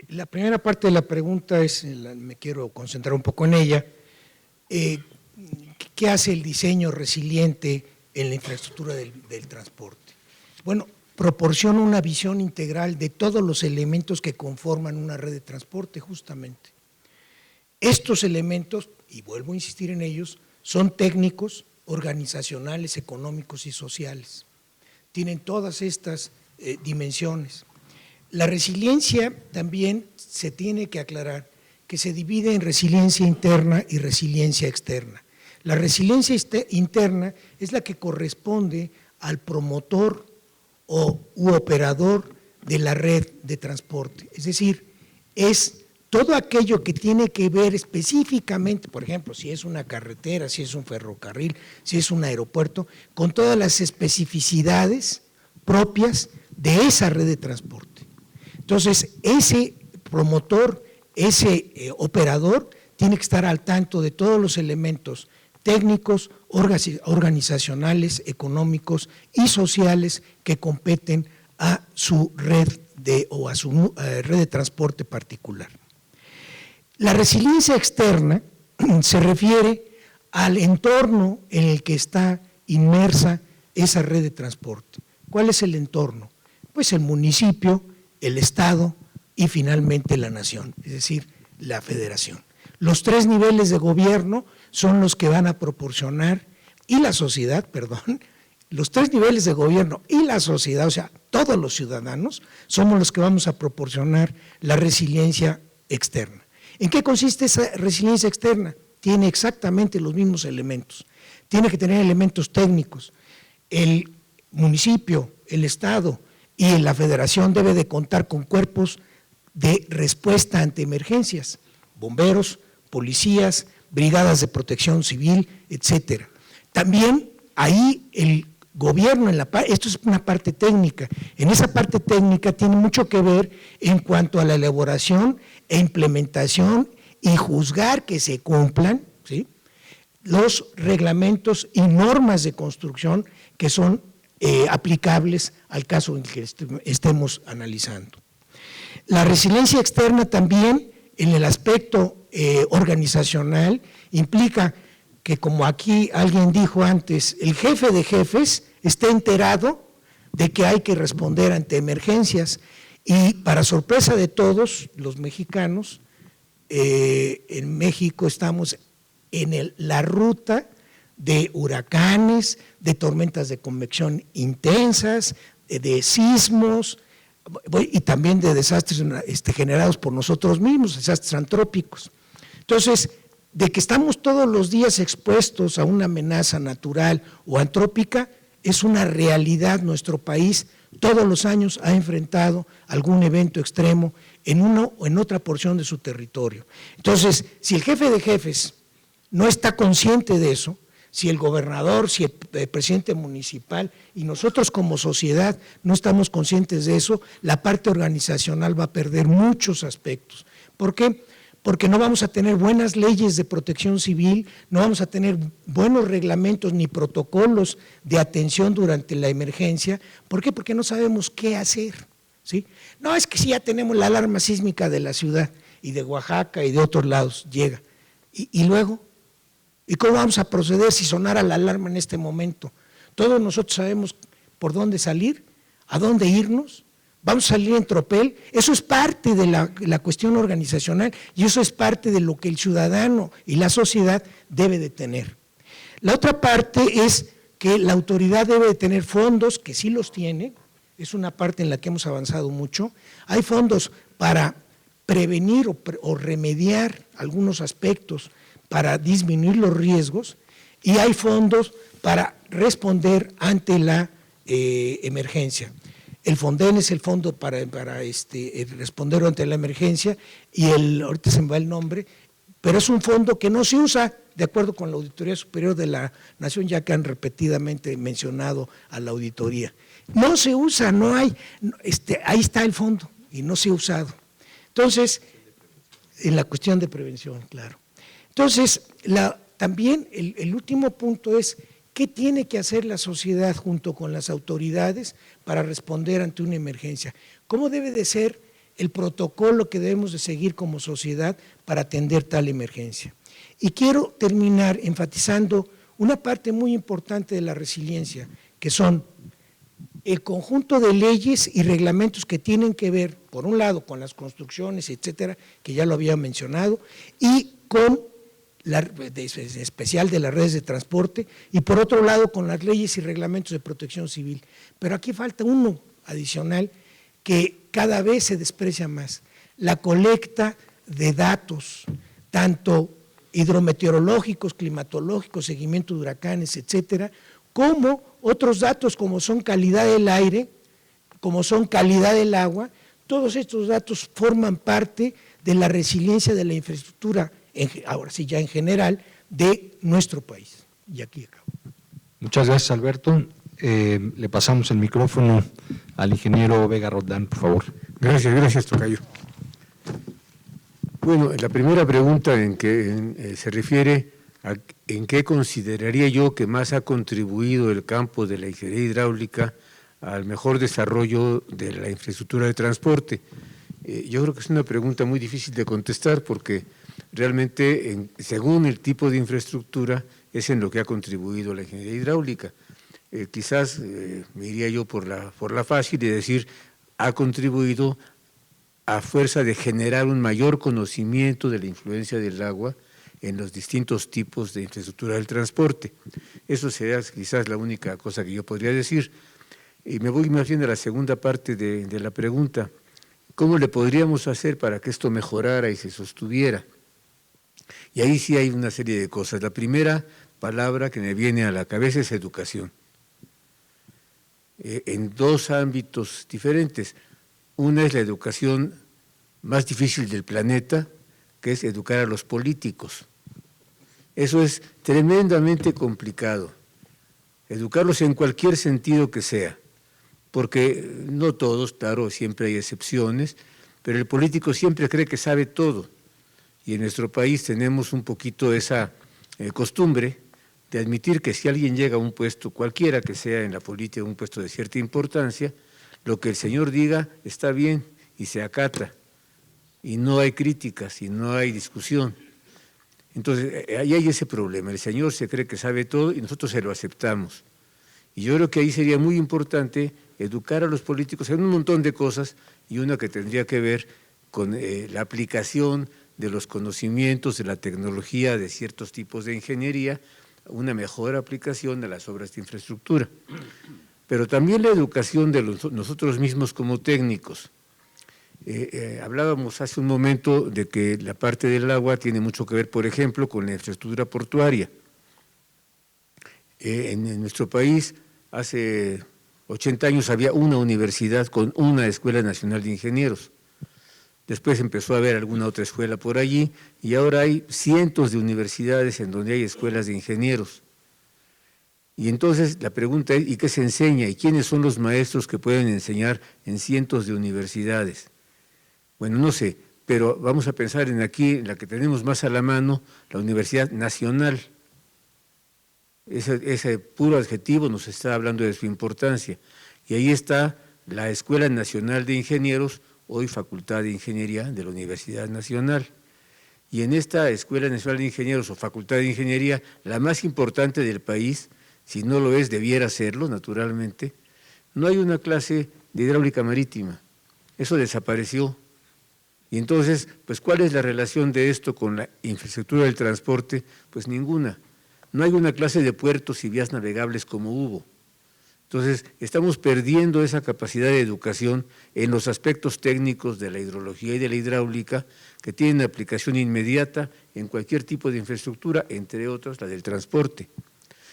la primera parte de la pregunta me quiero concentrar un poco en ella. ¿Qué hace el diseño resiliente en la infraestructura del transporte? Bueno, proporciona una visión integral de todos los elementos que conforman una red de transporte, justamente. Estos elementos, y vuelvo a insistir en ellos, son técnicos, organizacionales, económicos y sociales. Tienen todas estas dimensiones. La resiliencia también se tiene que aclarar que se divide en resiliencia interna y resiliencia externa. La resiliencia interna es la que corresponde al promotor u operador de la red de transporte, es decir, es todo aquello que tiene que ver específicamente, por ejemplo, si es una carretera, si es un ferrocarril, si es un aeropuerto, con todas las especificidades propias de esa red de transporte. Entonces, ese promotor, ese operador, tiene que estar al tanto de todos los elementos técnicos, organizacionales, económicos y sociales que competen a su red o a su red de transporte particular. La resiliencia externa se refiere al entorno en el que está inmersa esa red de transporte. ¿Cuál es el entorno? Pues el municipio, el Estado y finalmente la nación, es decir, la federación. Los 3 niveles de gobierno son los que van a proporcionar, y la sociedad, perdón, los 3 niveles de gobierno y la sociedad, o sea, todos los ciudadanos, somos los que vamos a proporcionar la resiliencia externa. ¿En qué consiste esa resiliencia externa? Tiene exactamente los mismos elementos. Tiene que tener elementos técnicos. El municipio, el Estado y la Federación debe de contar con cuerpos de respuesta ante emergencias, bomberos, policías, brigadas de protección civil, etcétera. También ahí el gobierno, esto es una parte técnica, en esa parte técnica tiene mucho que ver en cuanto a la elaboración e implementación y juzgar que se cumplan, ¿sí?, los reglamentos y normas de construcción que son aplicables al caso en que estemos analizando. La resiliencia externa también en el aspecto organizacional implica que, como aquí alguien dijo antes, el jefe de jefes esté enterado de que hay que responder ante emergencias y, para sorpresa de todos los mexicanos, en México estamos en la ruta de huracanes, de tormentas de convección intensas, de sismos y también de desastres generados por nosotros mismos, desastres antrópicos. Entonces, de que estamos todos los días expuestos a una amenaza natural o antrópica, es una realidad. Nuestro país todos los años ha enfrentado algún evento extremo en una o en otra porción de su territorio. Entonces, si el jefe de jefes no está consciente de eso, si el gobernador, si el presidente municipal y nosotros como sociedad no estamos conscientes de eso, la parte organizacional va a perder muchos aspectos. ¿Por qué? Porque no vamos a tener buenas leyes de protección civil, no vamos a tener buenos reglamentos ni protocolos de atención durante la emergencia. ¿Por qué? Porque no sabemos qué hacer, ¿sí? No, es que si ya tenemos la alarma sísmica de la ciudad y de Oaxaca y de otros lados, llega. ¿Y luego? ¿Y cómo vamos a proceder si sonara la alarma en este momento? Todos nosotros sabemos por dónde salir, a dónde irnos. Vamos a salir en tropel. Eso es parte de la cuestión organizacional y eso es parte de lo que el ciudadano y la sociedad debe de tener. La otra parte es que la autoridad debe de tener fondos, que sí los tiene, es una parte en la que hemos avanzado mucho. Hay fondos para prevenir o remediar algunos aspectos, para disminuir los riesgos, y hay fondos para responder ante la emergencia. El FONDEN es el fondo para responder ante la emergencia y ahorita se me va el nombre, pero es un fondo que no se usa, de acuerdo con la Auditoría Superior de la Nación, ya que han repetidamente mencionado a la auditoría. No se usa, no hay, ahí está el fondo y no se ha usado. Entonces, en la cuestión de prevención, claro. Entonces, también el último punto es, ¿qué tiene que hacer la sociedad junto con las autoridades para responder ante una emergencia? ¿Cómo debe de ser el protocolo que debemos de seguir como sociedad para atender tal emergencia? Y quiero terminar enfatizando una parte muy importante de la resiliencia, que son el conjunto de leyes y reglamentos que tienen que ver, por un lado, con las construcciones, etcétera, que ya lo había mencionado, y con en especial de las redes de transporte, y por otro lado con las leyes y reglamentos de protección civil. Pero aquí falta uno adicional que cada vez se desprecia más: la colecta de datos, tanto hidrometeorológicos, climatológicos, seguimiento de huracanes, etcétera, como otros datos como son calidad del aire, como son calidad del agua. Todos estos datos forman parte de la resiliencia de la infraestructura, ahora sí ya en general, de nuestro país. Y aquí acabo. Muchas gracias, Alberto. Le pasamos el micrófono al ingeniero Vega Roldán, por favor. Gracias, tocayo. Bueno, la primera pregunta en que se refiere a en qué consideraría yo que más ha contribuido el campo de la ingeniería hidráulica al mejor desarrollo de la infraestructura de transporte. Yo creo que es una pregunta muy difícil de contestar porque realmente, según el tipo de infraestructura, es en lo que ha contribuido la ingeniería hidráulica. Quizás me iría yo por la fácil de decir, ha contribuido a fuerza de generar un mayor conocimiento de la influencia del agua en los distintos tipos de infraestructura del transporte. Eso sería quizás la única cosa que yo podría decir. Y me voy más bien a la segunda parte de la pregunta. ¿Cómo le podríamos hacer para que esto mejorara y se sostuviera? Y ahí sí hay una serie de cosas. La primera palabra que me viene a la cabeza es educación. En dos ámbitos diferentes. Una es la educación más difícil del planeta, que es educar a los políticos. Eso es tremendamente complicado. Educarlos en cualquier sentido que sea, porque no todos, claro, siempre hay excepciones, pero el político siempre cree que sabe todo. Y en nuestro país tenemos un poquito esa costumbre de admitir que si alguien llega a un puesto, cualquiera que sea en la política, un puesto de cierta importancia, lo que el señor diga está bien y se acata, y no hay críticas y no hay discusión. Entonces, ahí hay ese problema, el señor se cree que sabe todo y nosotros se lo aceptamos. Y yo creo que ahí sería muy importante educar a los políticos en un montón de cosas, y una que tendría que ver con la aplicación de los conocimientos de la tecnología de ciertos tipos de ingeniería, una mejor aplicación de las obras de infraestructura. Pero también la educación de nosotros mismos como técnicos. Hablábamos hace un momento de que la parte del agua tiene mucho que ver, por ejemplo, con la infraestructura portuaria. En nuestro país, hace 80 años había una universidad con una Escuela Nacional de Ingenieros. Después empezó a haber alguna otra escuela por allí y ahora hay cientos de universidades en donde hay escuelas de ingenieros. Y entonces la pregunta es, ¿y qué se enseña? ¿Y quiénes son los maestros que pueden enseñar en cientos de universidades? Bueno, no sé, pero vamos a pensar en aquí, en la que tenemos más a la mano, la Universidad Nacional. Ese puro adjetivo nos está hablando de su importancia. Y ahí está la Escuela Nacional de Ingenieros, hoy Facultad de Ingeniería de la Universidad Nacional. Y en esta Escuela Nacional de Ingenieros o Facultad de Ingeniería, la más importante del país, si no lo es, debiera serlo, naturalmente, no hay una clase de hidráulica marítima. Eso desapareció. Y entonces, pues, ¿cuál es la relación de esto con la infraestructura del transporte? Pues ninguna. No hay una clase de puertos y vías navegables como hubo. Entonces, estamos perdiendo esa capacidad de educación en los aspectos técnicos de la hidrología y de la hidráulica que tienen aplicación inmediata en cualquier tipo de infraestructura, entre otras la del transporte.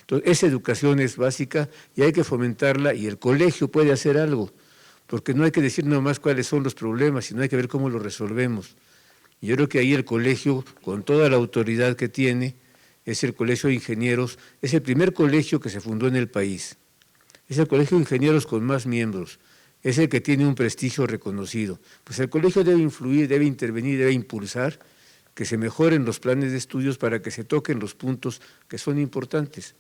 Entonces, esa educación es básica y hay que fomentarla, y el colegio puede hacer algo, porque no hay que decir nomás cuáles son los problemas, sino hay que ver cómo los resolvemos. Y yo creo que ahí el colegio, con toda la autoridad que tiene, es el Colegio de Ingenieros, es el primer colegio que se fundó en el país. Es el Colegio de Ingenieros con más miembros, es el que tiene un prestigio reconocido. Pues el colegio debe influir, debe intervenir, debe impulsar que se mejoren los planes de estudios para que se toquen los puntos que son importantes.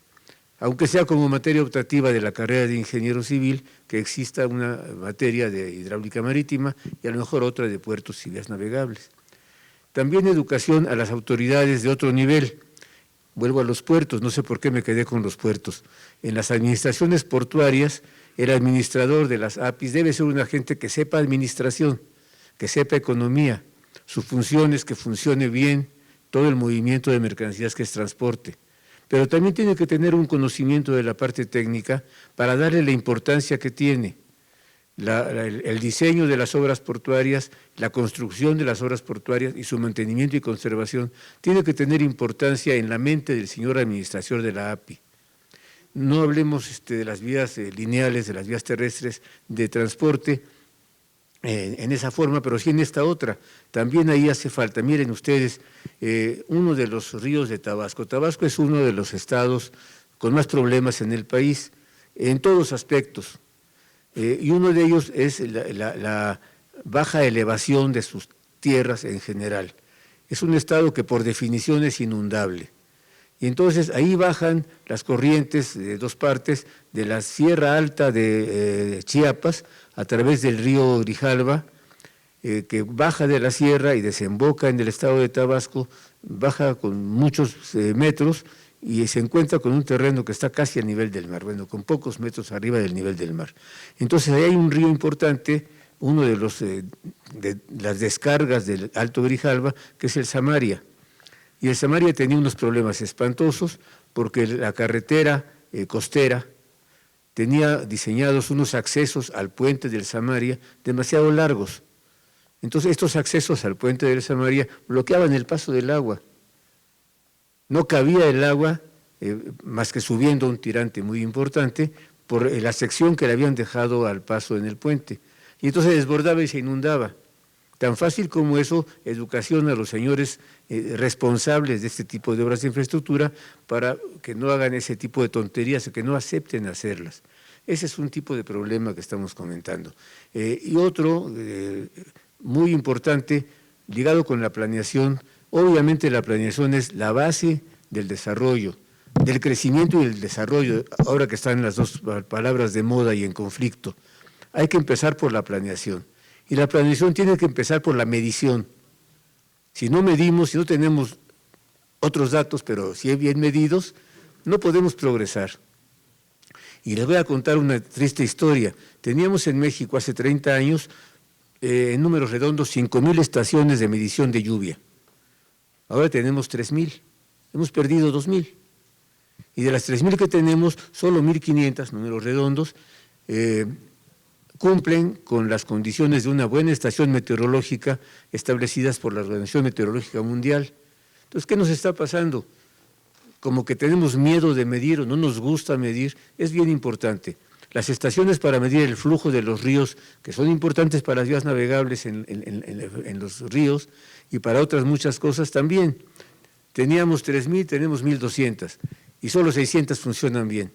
Aunque sea como materia optativa de la carrera de ingeniero civil, que exista una materia de hidráulica marítima y a lo mejor otra de puertos y vías navegables. También educación a las autoridades de otro nivel. Vuelvo a los puertos, no sé por qué me quedé con los puertos. En las administraciones portuarias, el administrador de las APIs debe ser una gente que sepa administración, que sepa economía. Su función es que funcione bien todo el movimiento de mercancías que es transporte. Pero también tiene que tener un conocimiento de la parte técnica para darle la importancia que tiene. el diseño de las obras portuarias, la construcción de las obras portuarias y su mantenimiento y conservación tiene que tener importancia en la mente del señor administrador de la API. No hablemos de las vías lineales, de las vías terrestres de transporte en esa forma, pero sí en esta otra. También ahí hace falta. Miren ustedes, uno de los ríos de Tabasco. Tabasco es uno de los estados con más problemas en el país, en todos aspectos. Y uno de ellos es la baja elevación de sus tierras en general. Es un estado que por definición es inundable. Y entonces ahí bajan las corrientes de dos partes de la Sierra Alta de Chiapas a través del río Grijalva, que baja de la sierra y desemboca en el estado de Tabasco, baja con muchos metros y se encuentra con un terreno que está casi a nivel del mar, bueno, con pocos metros arriba del nivel del mar. Entonces ahí hay un río importante, uno de las descargas del Alto Grijalva, que es el Samaria. Y el Samaria tenía unos problemas espantosos porque la carretera costera tenía diseñados unos accesos al puente del Samaria demasiado largos. Entonces estos accesos al puente del Samaria bloqueaban el paso del agua. No cabía el agua más que subiendo un tirante muy importante por la sección que le habían dejado al paso en el puente. Y entonces se desbordaba y se inundaba. Tan fácil como eso, educación a los señores responsables de este tipo de obras de infraestructura para que no hagan ese tipo de tonterías, que no acepten hacerlas. Ese es un tipo de problema que estamos comentando. Y otro muy importante, ligado con la planeación, obviamente la planeación es la base del desarrollo, del crecimiento y del desarrollo, ahora que están las dos palabras de moda y en conflicto. Hay que empezar por la planeación. Y la planeación tiene que empezar por la medición. Si no medimos, si no tenemos otros datos, pero si bien medidos, no podemos progresar. Y les voy a contar una triste historia. Teníamos en México hace 30 años, en números redondos, 5,000 estaciones de medición de lluvia. Ahora tenemos 3,000. Hemos perdido 2,000. Y de las 3,000 que tenemos, solo 1,500, números redondos, cumplen con las condiciones de una buena estación meteorológica establecidas por la Organización Meteorológica Mundial. Entonces, ¿qué nos está pasando? Como que tenemos miedo de medir o no nos gusta medir, es bien importante. Las estaciones para medir el flujo de los ríos, que son importantes para las vías navegables en los ríos y para otras muchas cosas también. Teníamos 3,000, tenemos 1,200 y solo 600 funcionan bien.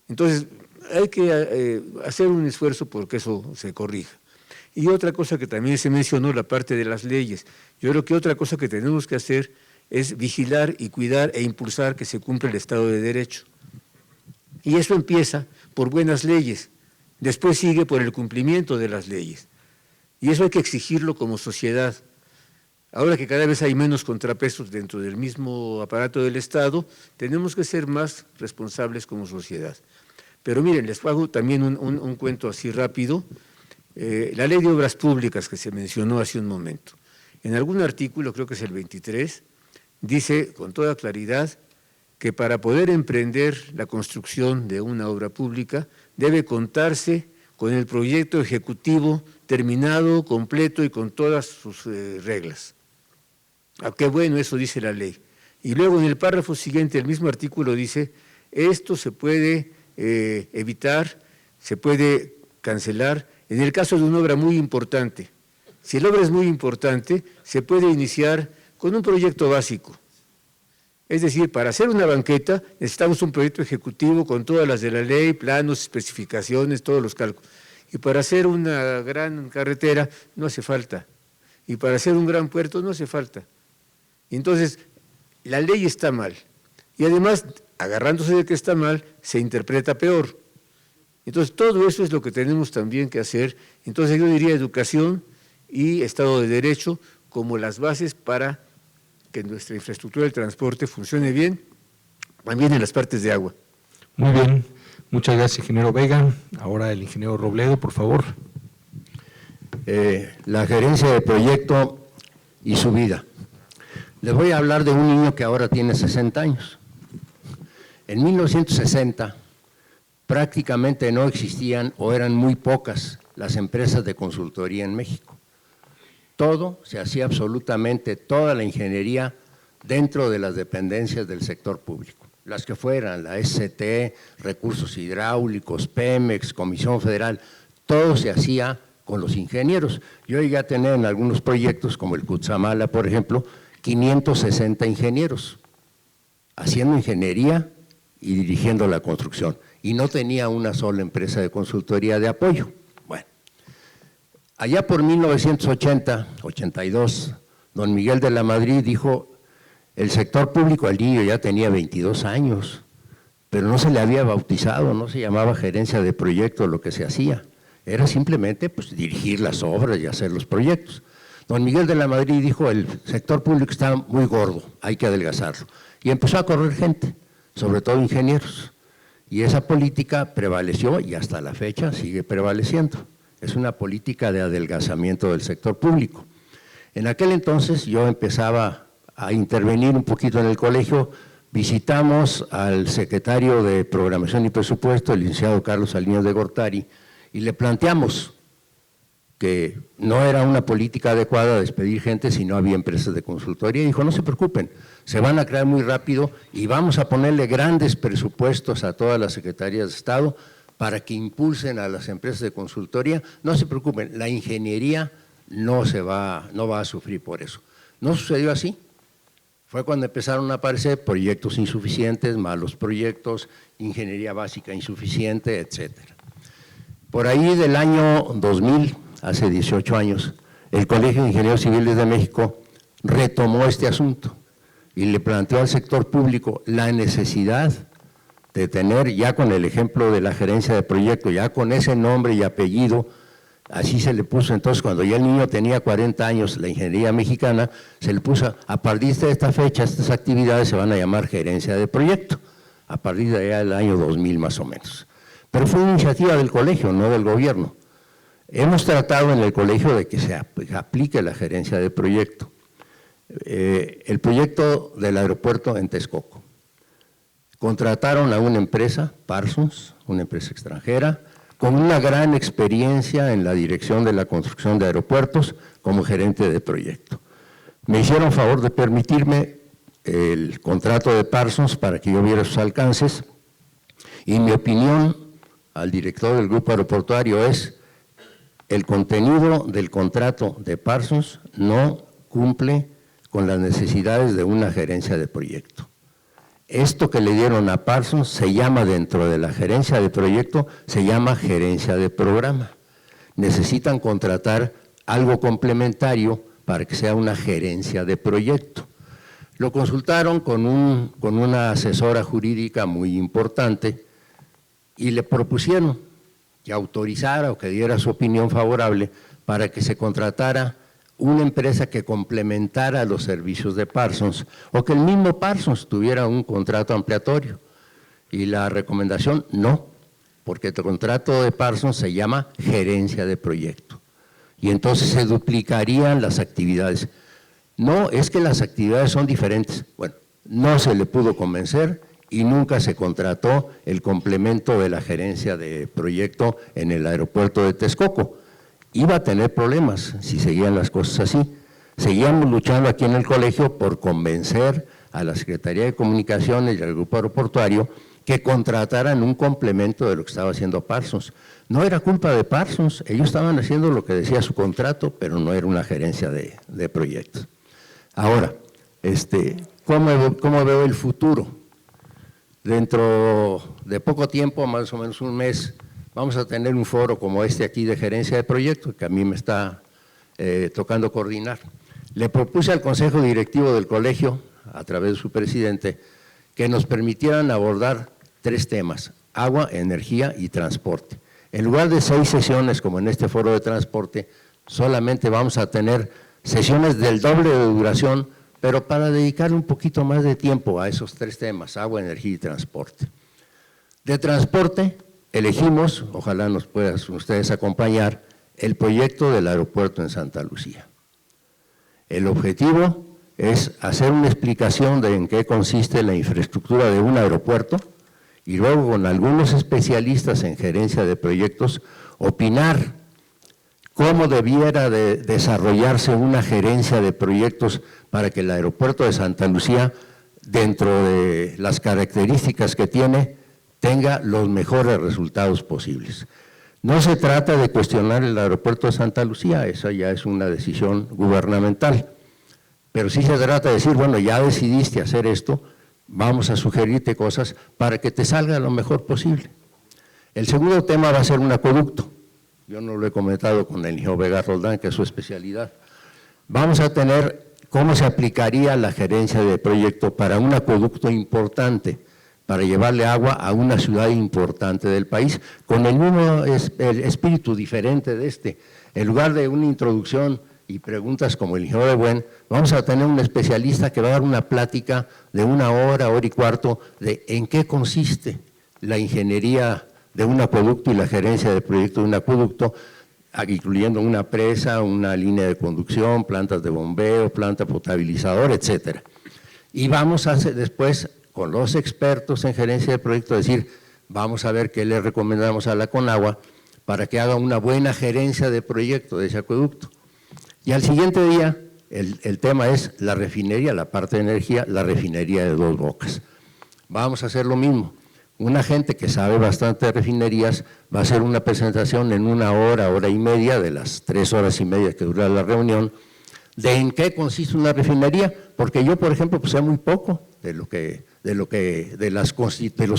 Entonces, hay que hacer un esfuerzo porque eso se corrija. Y otra cosa que también se mencionó, la parte de las leyes. Yo creo que otra cosa que tenemos que hacer es vigilar y cuidar e impulsar que se cumpla el Estado de Derecho. Y eso empieza por buenas leyes, después sigue por el cumplimiento de las leyes. Y eso hay que exigirlo como sociedad. Ahora que cada vez hay menos contrapesos dentro del mismo aparato del Estado, tenemos que ser más responsables como sociedad. Pero miren, les hago también un cuento así rápido. La Ley de Obras Públicas que se mencionó hace un momento. En algún artículo, creo que es el 23, dice con toda claridad que para poder emprender la construcción de una obra pública debe contarse con el proyecto ejecutivo terminado, completo y con todas sus reglas. Qué bueno, eso dice la ley. Y luego en el párrafo siguiente, el mismo artículo dice, esto se puede evitar, se puede cancelar en el caso de una obra muy importante. Si la obra es muy importante, se puede iniciar con un proyecto básico. Es decir, para hacer una banqueta necesitamos un proyecto ejecutivo con todas las de la ley, planos, especificaciones, todos los cálculos. Y para hacer una gran carretera no hace falta. Y para hacer un gran puerto no hace falta. Entonces, la ley está mal. Y además, agarrándose de que está mal, se interpreta peor. Entonces, todo eso es lo que tenemos también que hacer. Entonces, yo diría educación y Estado de Derecho como las bases para que nuestra infraestructura del transporte funcione bien, también en las partes de agua. Muy bien, muchas gracias, ingeniero Vega. Ahora el ingeniero Robledo, por favor. La gerencia de proyecto y su vida. Les voy a hablar de un niño que ahora tiene 60 años. En 1960 prácticamente no existían o eran muy pocas las empresas de consultoría en México. Todo se hacía absolutamente, toda la ingeniería dentro de las dependencias del sector público, las que fueran, la SCT, Recursos Hidráulicos, Pemex, Comisión Federal, todo se hacía con los ingenieros. Yo llegué a tener en algunos proyectos, como el Cutzamala, por ejemplo, 560 ingenieros, haciendo ingeniería y dirigiendo la construcción, y no tenía una sola empresa de consultoría de apoyo. Bueno, allá por 1980, 82, don Miguel de la Madrid dijo, el sector público al niño ya tenía 22 años, pero no se le había bautizado, no se llamaba gerencia de proyecto lo que se hacía, era simplemente pues, dirigir las obras y hacer los proyectos. Don Miguel de la Madrid dijo, el sector público está muy gordo, hay que adelgazarlo, y empezó a correr gente, sobre todo ingenieros, y esa política prevaleció y hasta la fecha sigue prevaleciendo. Es una política de adelgazamiento del sector público. En aquel entonces yo empezaba a intervenir un poquito en el colegio, visitamos al secretario de Programación y Presupuesto, el licenciado Carlos Salinas de Gortari, y le planteamos que no era una política adecuada despedir gente si no había empresas de consultoría, y dijo, no se preocupen, se van a crear muy rápido y vamos a ponerle grandes presupuestos a todas las secretarías de Estado para que impulsen a las empresas de consultoría, no se preocupen, la ingeniería no va a sufrir por eso. No sucedió así, fue cuando empezaron a aparecer proyectos insuficientes, malos proyectos, ingeniería básica insuficiente, etcétera. Por ahí del año 2000, hace 18 años, el Colegio de Ingenieros Civiles de México retomó este asunto y le planteó al sector público la necesidad de tener, ya con el ejemplo de la gerencia de proyecto, ya con ese nombre y apellido, así se le puso entonces, cuando ya el niño tenía 40 años, la ingeniería mexicana, se le puso, a partir de esta fecha, estas actividades se van a llamar gerencia de proyecto, a partir de allá del año 2000 más o menos. Pero fue una iniciativa del colegio, no del gobierno. Hemos tratado en el colegio de que se aplique la gerencia de proyecto. El proyecto del aeropuerto en Texcoco. Contrataron a una empresa, Parsons, una empresa extranjera, con una gran experiencia en la dirección de la construcción de aeropuertos como gerente de proyecto. Me hicieron favor de permitirme el contrato de Parsons para que yo viera sus alcances, y mi opinión al director del grupo aeroportuario es: el contenido del contrato de Parsons no cumple con las necesidades de una gerencia de proyecto. Esto que le dieron a Parsons se llama, dentro de la gerencia de proyecto, se llama gerencia de programa. Necesitan contratar algo complementario para que sea una gerencia de proyecto. Lo consultaron con una asesora jurídica muy importante y le propusieron que autorizara o que diera su opinión favorable para que se contratara una empresa que complementara los servicios de Parsons, o que el mismo Parsons tuviera un contrato ampliatorio. Y la recomendación, no, porque el contrato de Parsons se llama gerencia de proyecto, y entonces se duplicarían las actividades. No, es que las actividades son diferentes. Bueno, no se le pudo convencer y nunca se contrató el complemento de la gerencia de proyecto en el aeropuerto de Texcoco. Iba a tener problemas si seguían las cosas así. Seguíamos luchando aquí en el colegio por convencer a la Secretaría de Comunicaciones y al grupo aeroportuario que contrataran un complemento de lo que estaba haciendo Parsons. No era culpa de Parsons, ellos estaban haciendo lo que decía su contrato, pero no era una gerencia de proyectos. Ahora, ¿cómo veo el futuro? Dentro de poco tiempo, más o menos un mes, vamos a tener un foro como este aquí de gerencia de proyectos, que a mí me está tocando coordinar. Le propuse al Consejo Directivo del Colegio, a través de su presidente, que nos permitieran abordar 3 temas: agua, energía y transporte. En lugar de 6 sesiones como en este foro de transporte, solamente vamos a tener sesiones del doble de duración, pero para dedicarle un poquito más de tiempo a esos 3 temas, agua, energía y transporte. De transporte elegimos, ojalá nos puedan ustedes acompañar, el proyecto del aeropuerto en Santa Lucía. El objetivo es hacer una explicación de en qué consiste la infraestructura de un aeropuerto y luego, con algunos especialistas en gerencia de proyectos, opinar cómo debiera de desarrollarse una gerencia de proyectos para que el aeropuerto de Santa Lucía, dentro de las características que tiene, tenga los mejores resultados posibles. No se trata de cuestionar el aeropuerto de Santa Lucía, esa ya es una decisión gubernamental, pero sí se trata de decir, bueno, ya decidiste hacer esto, vamos a sugerirte cosas para que te salga lo mejor posible. El segundo tema va a ser un acueducto. Yo no lo he comentado con el ingeniero Vega Roldán, que es su especialidad. Vamos a tener cómo se aplicaría la gerencia de proyecto para un acueducto importante, para llevarle agua a una ciudad importante del país, con el mismo espíritu diferente de este. En lugar de una introducción y preguntas como el ingeniero de Buen, vamos a tener un especialista que va a dar una plática de 1 hora, hora y cuarto, de en qué consiste la ingeniería de un acueducto y la gerencia de proyecto de un acueducto, incluyendo una presa, una línea de conducción, plantas de bombeo, planta potabilizadora, etcétera. Y vamos a hacer después, con los expertos en gerencia de proyecto, decir, vamos a ver qué le recomendamos a la Conagua para que haga una buena gerencia de proyecto de ese acueducto. Y al siguiente día, el tema es la refinería, la parte de energía, la refinería de Dos Bocas. Vamos a hacer lo mismo. Una gente que sabe bastante de refinerías va a hacer una presentación en 1 hora, hora y media, de las 3 horas y media que dura la reunión, de en qué consiste una refinería, porque yo, por ejemplo, pues sé muy poco de los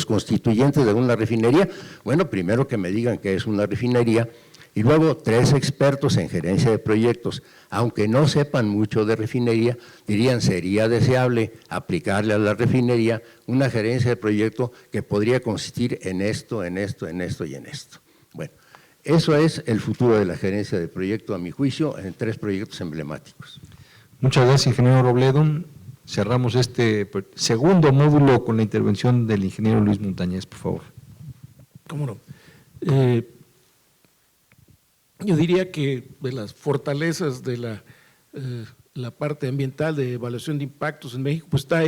constituyentes de una refinería. Bueno, primero que me digan qué es una refinería, y luego 3 expertos en gerencia de proyectos, aunque no sepan mucho de refinería, dirían sería deseable aplicarle a la refinería una gerencia de proyecto que podría consistir en esto, en esto, en esto y en esto. Bueno, eso es el futuro de la gerencia de proyecto, a mi juicio, en 3 proyectos emblemáticos. Muchas gracias, ingeniero Robledo. Cerramos este segundo módulo con la intervención del ingeniero Luis Montañez, por favor. ¿Cómo no? Yo diría que de las fortalezas de la parte ambiental de evaluación de impactos en México, pues está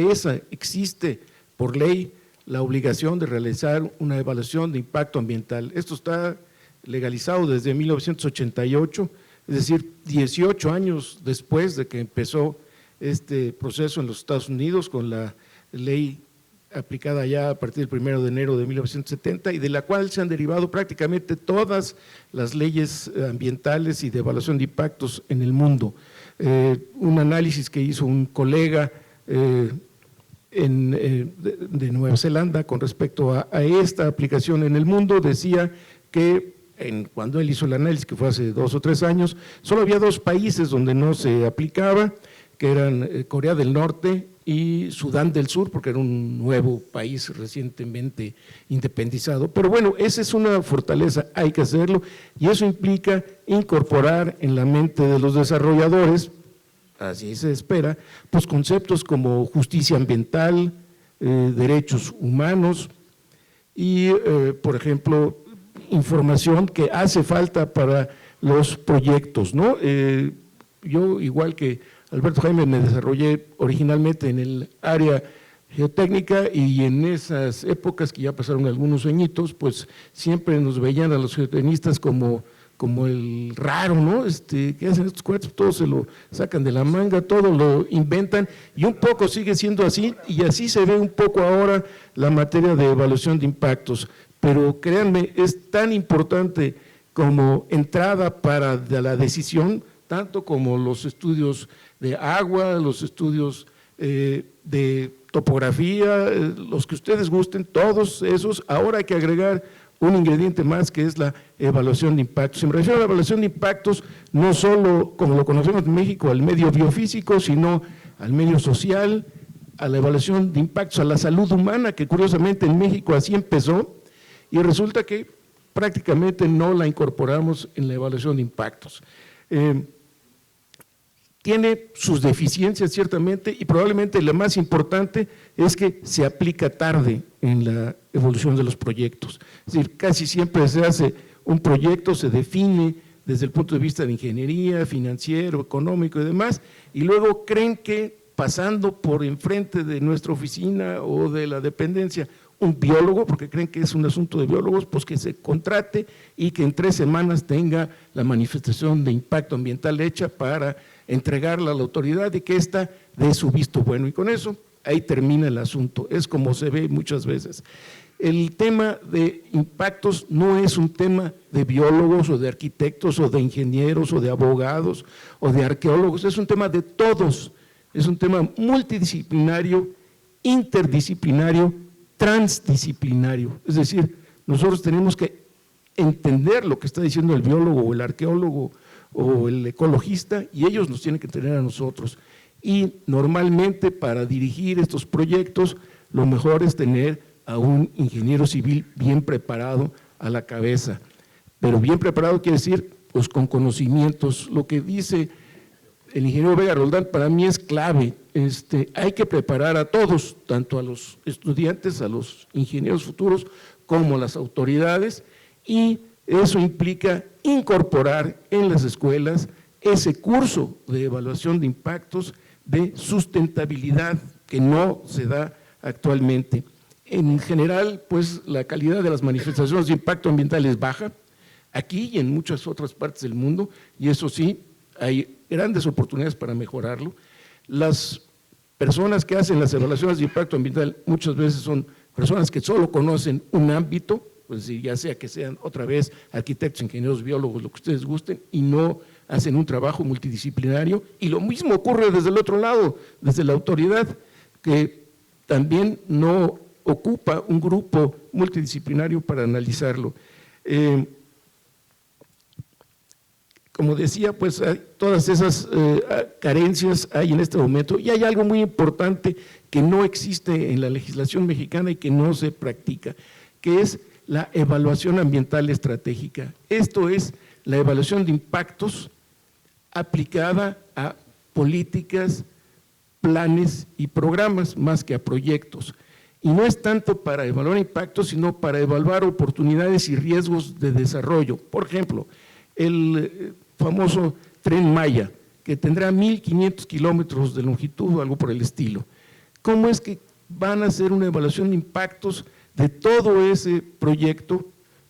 existe por ley la obligación de realizar una evaluación de impacto ambiental. Esto está legalizado desde 1988, es decir, 18 años después de que empezó este proceso en los Estados Unidos con la ley aplicada ya a partir del 1 de enero de 1970 y de la cual se han derivado prácticamente todas las leyes ambientales y de evaluación de impactos en el mundo. Un análisis que hizo un colega de Nueva Zelanda con respecto a esta aplicación en el mundo decía que cuando él hizo el análisis, que fue hace 2 o 3 años, solo había 2 países donde no se aplicaba, que eran Corea del Norte y Sudán del Sur, porque era un nuevo país recientemente independizado. Pero bueno, esa es una fortaleza, hay que hacerlo, y eso implica incorporar en la mente de los desarrolladores, así se espera, pues conceptos como justicia ambiental, derechos humanos y, por ejemplo, información que hace falta para los proyectos, ¿no? Yo, igual que Alberto Jaime, me desarrollé originalmente en el área geotécnica y en esas épocas, que ya pasaron algunos añitos, pues siempre nos veían a los geotecnistas como el raro, ¿no? ¿Qué hacen estos cuates? Todo se lo sacan de la manga, todo lo inventan, y un poco sigue siendo así, y así se ve un poco ahora la materia de evaluación de impactos. Pero créanme, es tan importante como entrada para la decisión, tanto como los estudios de agua, los estudios de topografía, los que ustedes gusten, todos esos. Ahora hay que agregar un ingrediente más, que es la evaluación de impactos. Me refiero a la evaluación de impactos no solo, como lo conocemos en México, al medio biofísico, sino al medio social, a la evaluación de impactos a la salud humana, que curiosamente en México así empezó, y resulta que prácticamente no la incorporamos en la evaluación de impactos. Tiene sus deficiencias ciertamente, y probablemente la más importante es que se aplica tarde en la evolución de los proyectos. Es decir, casi siempre se hace un proyecto, se define desde el punto de vista de ingeniería, financiero, económico y demás, y luego creen que pasando por enfrente de nuestra oficina o de la dependencia un biólogo, porque creen que es un asunto de biólogos, pues que se contrate y que en 3 semanas tenga la manifestación de impacto ambiental hecha para entregarla a la autoridad y que ésta dé su visto bueno. Y con eso, ahí termina el asunto. Es como se ve muchas veces. El tema de impactos no es un tema de biólogos o de arquitectos o de ingenieros o de abogados o de arqueólogos, es un tema de todos, es un tema multidisciplinario, interdisciplinario, transdisciplinario. Es decir, nosotros tenemos que entender lo que está diciendo el biólogo o el arqueólogo o el ecologista y ellos nos tienen que entender a nosotros. Y normalmente para dirigir estos proyectos lo mejor es tener a un ingeniero civil bien preparado a la cabeza. Pero bien preparado quiere decir pues con conocimientos. Lo que dice el ingeniero Vega Roldán para mí es clave. Hay que preparar a todos, tanto a los estudiantes, a los ingenieros futuros, como a las autoridades, y eso implica incorporar en las escuelas ese curso de evaluación de impactos de sustentabilidad que no se da actualmente. En general, pues la calidad de las manifestaciones de impacto ambiental es baja, aquí y en muchas otras partes del mundo, y eso sí, hay grandes oportunidades para mejorarlo. Las personas que hacen las evaluaciones de impacto ambiental muchas veces son personas que solo conocen un ámbito, pues ya sea que sean otra vez arquitectos, ingenieros, biólogos, lo que ustedes gusten, y no hacen un trabajo multidisciplinario. Y lo mismo ocurre desde el otro lado, desde la autoridad, que también no ocupa un grupo multidisciplinario para analizarlo. Como decía, pues todas esas carencias hay en este momento, y hay algo muy importante que no existe en la legislación mexicana y que no se practica, que es la evaluación ambiental estratégica. Esto es la evaluación de impactos aplicada a políticas, planes y programas más que a proyectos. Y no es tanto para evaluar impactos, sino para evaluar oportunidades y riesgos de desarrollo. Por ejemplo, el famoso Tren Maya, que tendrá 1.500 kilómetros de longitud o algo por el estilo. ¿Cómo es que van a hacer una evaluación de impactos de todo ese proyecto?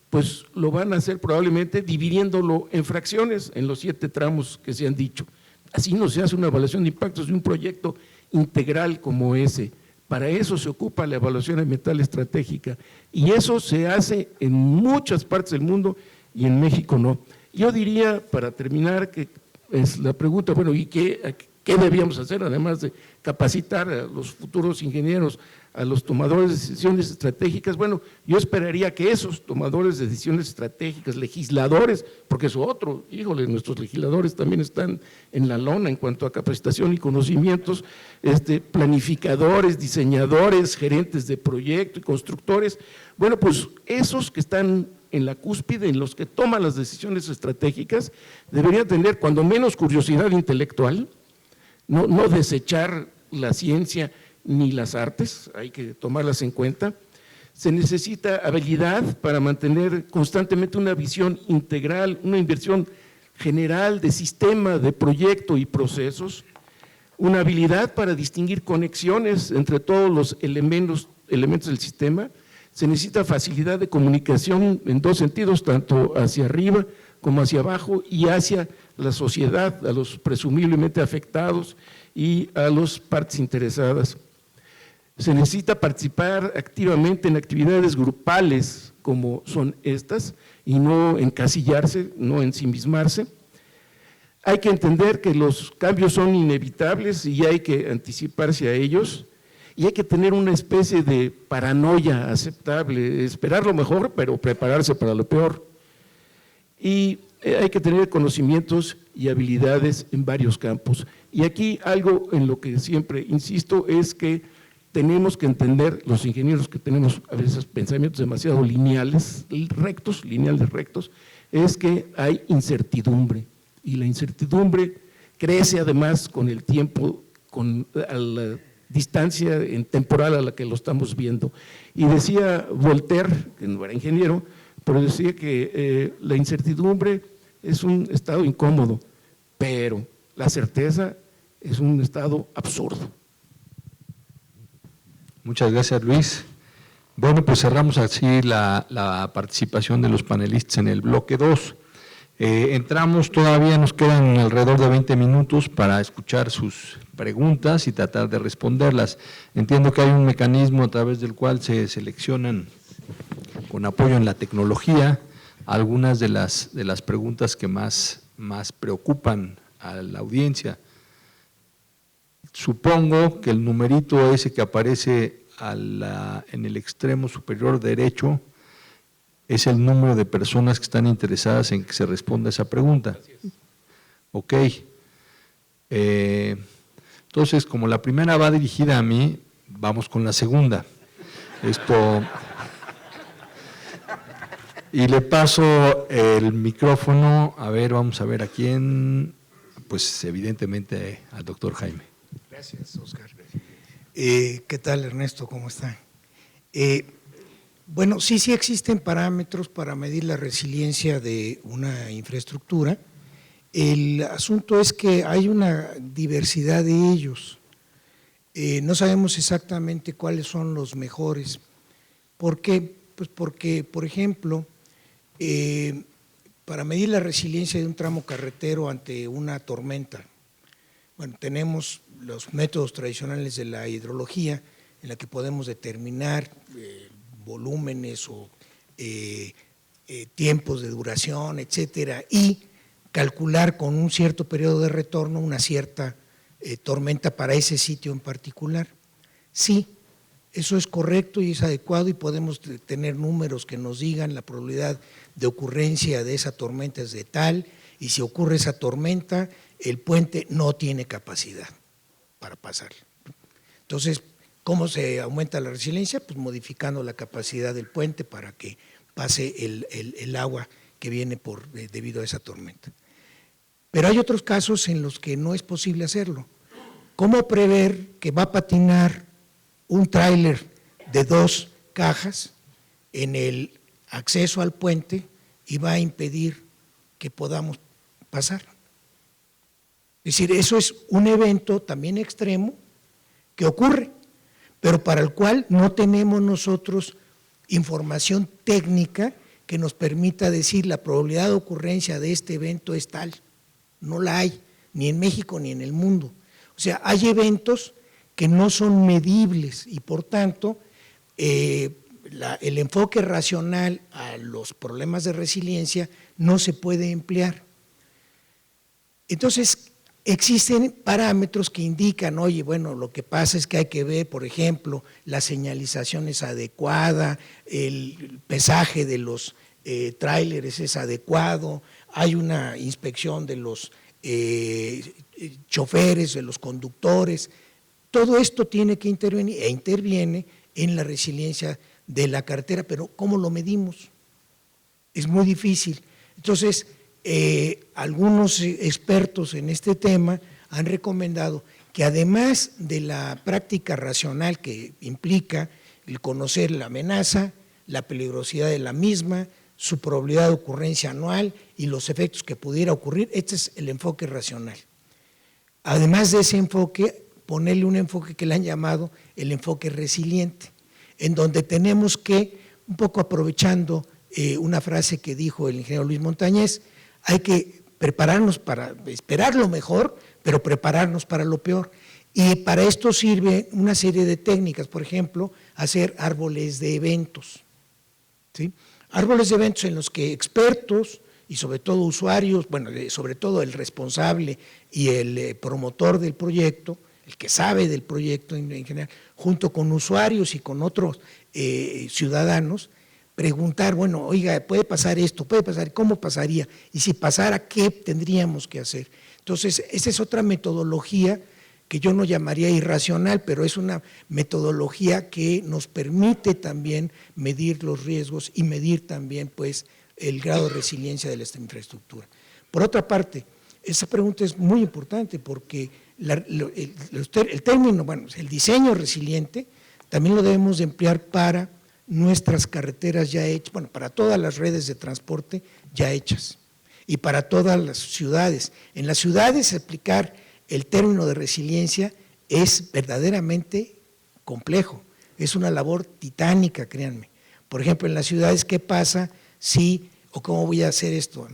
Pues lo van a hacer probablemente dividiéndolo en fracciones, en los 7 tramos que se han dicho. Así no se hace una evaluación de impactos de un proyecto integral como ese. Para eso se ocupa la evaluación ambiental estratégica, y eso se hace en muchas partes del mundo y en México no. Yo diría, para terminar, que es la pregunta, bueno, ¿y qué debíamos hacer además de capacitar a los futuros ingenieros, a los tomadores de decisiones estratégicas? Bueno, yo esperaría que esos tomadores de decisiones estratégicas, legisladores, porque eso otro, híjole, nuestros legisladores también están en la lona en cuanto a capacitación y conocimientos, planificadores, diseñadores, gerentes de proyecto y constructores, bueno, pues esos que están en la cúspide, en los que toman las decisiones estratégicas, deberían tener cuando menos curiosidad intelectual, no desechar la ciencia ni las artes, hay que tomarlas en cuenta. Se necesita habilidad para mantener constantemente una visión integral, una inversión general de sistema, de proyecto y procesos, una habilidad para distinguir conexiones entre todos los elementos del sistema. Se necesita facilidad de comunicación en 2 sentidos, tanto hacia arriba como hacia abajo y hacia la sociedad, a los presumiblemente afectados y a las partes interesadas. Se necesita participar activamente en actividades grupales como son estas y no encasillarse, no ensimismarse. Hay que entender que los cambios son inevitables y hay que anticiparse a ellos. Y hay que tener una especie de paranoia aceptable, esperar lo mejor, pero prepararse para lo peor. Y hay que tener conocimientos y habilidades en varios campos. Y aquí algo en lo que siempre insisto es que tenemos que entender, los ingenieros que tenemos a veces pensamientos demasiado lineales rectos, es que hay incertidumbre. Y la incertidumbre crece además con el tiempo, con la distancia en temporal a la que lo estamos viendo. Y decía Voltaire, que no era ingeniero, pero decía que la incertidumbre es un estado incómodo, pero la certeza es un estado absurdo. Muchas gracias, Luis. Bueno, pues cerramos así la participación de los panelistas en el bloque 2. Entramos, todavía nos quedan alrededor de 20 minutos para escuchar sus preguntas y tratar de responderlas. Entiendo que hay un mecanismo a través del cual se seleccionan, con apoyo en la tecnología, algunas de las preguntas que más preocupan a la audiencia. Supongo que el numerito ese que aparece en el extremo superior derecho es el número de personas que están interesadas en que se responda esa pregunta. Ok. Entonces, como la primera va dirigida a mí, vamos con la segunda. Y le paso el micrófono, a ver, vamos a ver a quién, pues evidentemente al doctor Jaime. Gracias, Oscar. ¿Qué tal, Ernesto? ¿Cómo está? Bueno, sí existen parámetros para medir la resiliencia de una infraestructura. El asunto es que hay una diversidad de ellos. No sabemos exactamente cuáles son los mejores. ¿Por qué? Pues porque, por ejemplo, para medir la resiliencia de un tramo carretero ante una tormenta, bueno, tenemos los métodos tradicionales de la hidrología en la que podemos determinar volúmenes o tiempos de duración, etcétera, y calcular con un cierto periodo de retorno una cierta tormenta para ese sitio en particular. Sí, eso es correcto y es adecuado y podemos tener números que nos digan la probabilidad de ocurrencia de esa tormenta es de tal, y si ocurre esa tormenta, el puente no tiene capacidad para pasar. Entonces, ¿cómo se aumenta la resiliencia? Pues modificando la capacidad del puente para que pase el agua que viene debido a esa tormenta. Pero hay otros casos en los que no es posible hacerlo. ¿Cómo prever que va a patinar un tráiler de 2 cajas en el acceso al puente y va a impedir que podamos pasar? Es decir, eso es un evento también extremo que ocurre, pero para el cual no tenemos nosotros información técnica que nos permita decir la probabilidad de ocurrencia de este evento es tal. No la hay, ni en México ni en el mundo. O sea, hay eventos que no son medibles y por tanto el enfoque racional a los problemas de resiliencia no se puede emplear. Entonces, existen parámetros que indican, oye, bueno, lo que pasa es que hay que ver, por ejemplo, la señalización es adecuada, el pesaje de los tráileres es adecuado, hay una inspección de los choferes, de los conductores. Todo esto tiene que intervenir e interviene en la resiliencia de la carretera, pero ¿cómo lo medimos? Es muy difícil. Entonces, algunos expertos en este tema han recomendado que además de la práctica racional que implica el conocer la amenaza, la peligrosidad de la misma, su probabilidad de ocurrencia anual y los efectos que pudiera ocurrir, este es el enfoque racional. Además de ese enfoque, ponerle un enfoque que le han llamado el enfoque resiliente, en donde tenemos que, un poco aprovechando una frase que dijo el ingeniero Luis Montañez, hay que prepararnos para esperar lo mejor, pero prepararnos para lo peor. Y para esto sirve una serie de técnicas, por ejemplo, hacer árboles de eventos, ¿sí? Árboles de eventos en los que expertos y sobre todo usuarios, bueno, sobre todo el responsable y el promotor del proyecto, el que sabe del proyecto en general, junto con usuarios y con otros ciudadanos, preguntar, bueno, oiga, puede pasar esto, puede pasar, ¿cómo pasaría? Y si pasara, ¿qué tendríamos que hacer? Entonces, esa es otra metodología que yo no llamaría irracional, pero es una metodología que nos permite también medir los riesgos y medir también, pues, el grado de resiliencia de esta infraestructura. Por otra parte, esa pregunta es muy importante porque el término, bueno, el diseño resiliente también lo debemos de emplear para nuestras carreteras ya hechas, bueno, para todas las redes de transporte ya hechas y para todas las ciudades. En las ciudades aplicar el término de resiliencia es verdaderamente complejo. Es una labor titánica, créanme. Por ejemplo, en las ciudades, ¿qué pasa si, o cómo voy a hacer esto?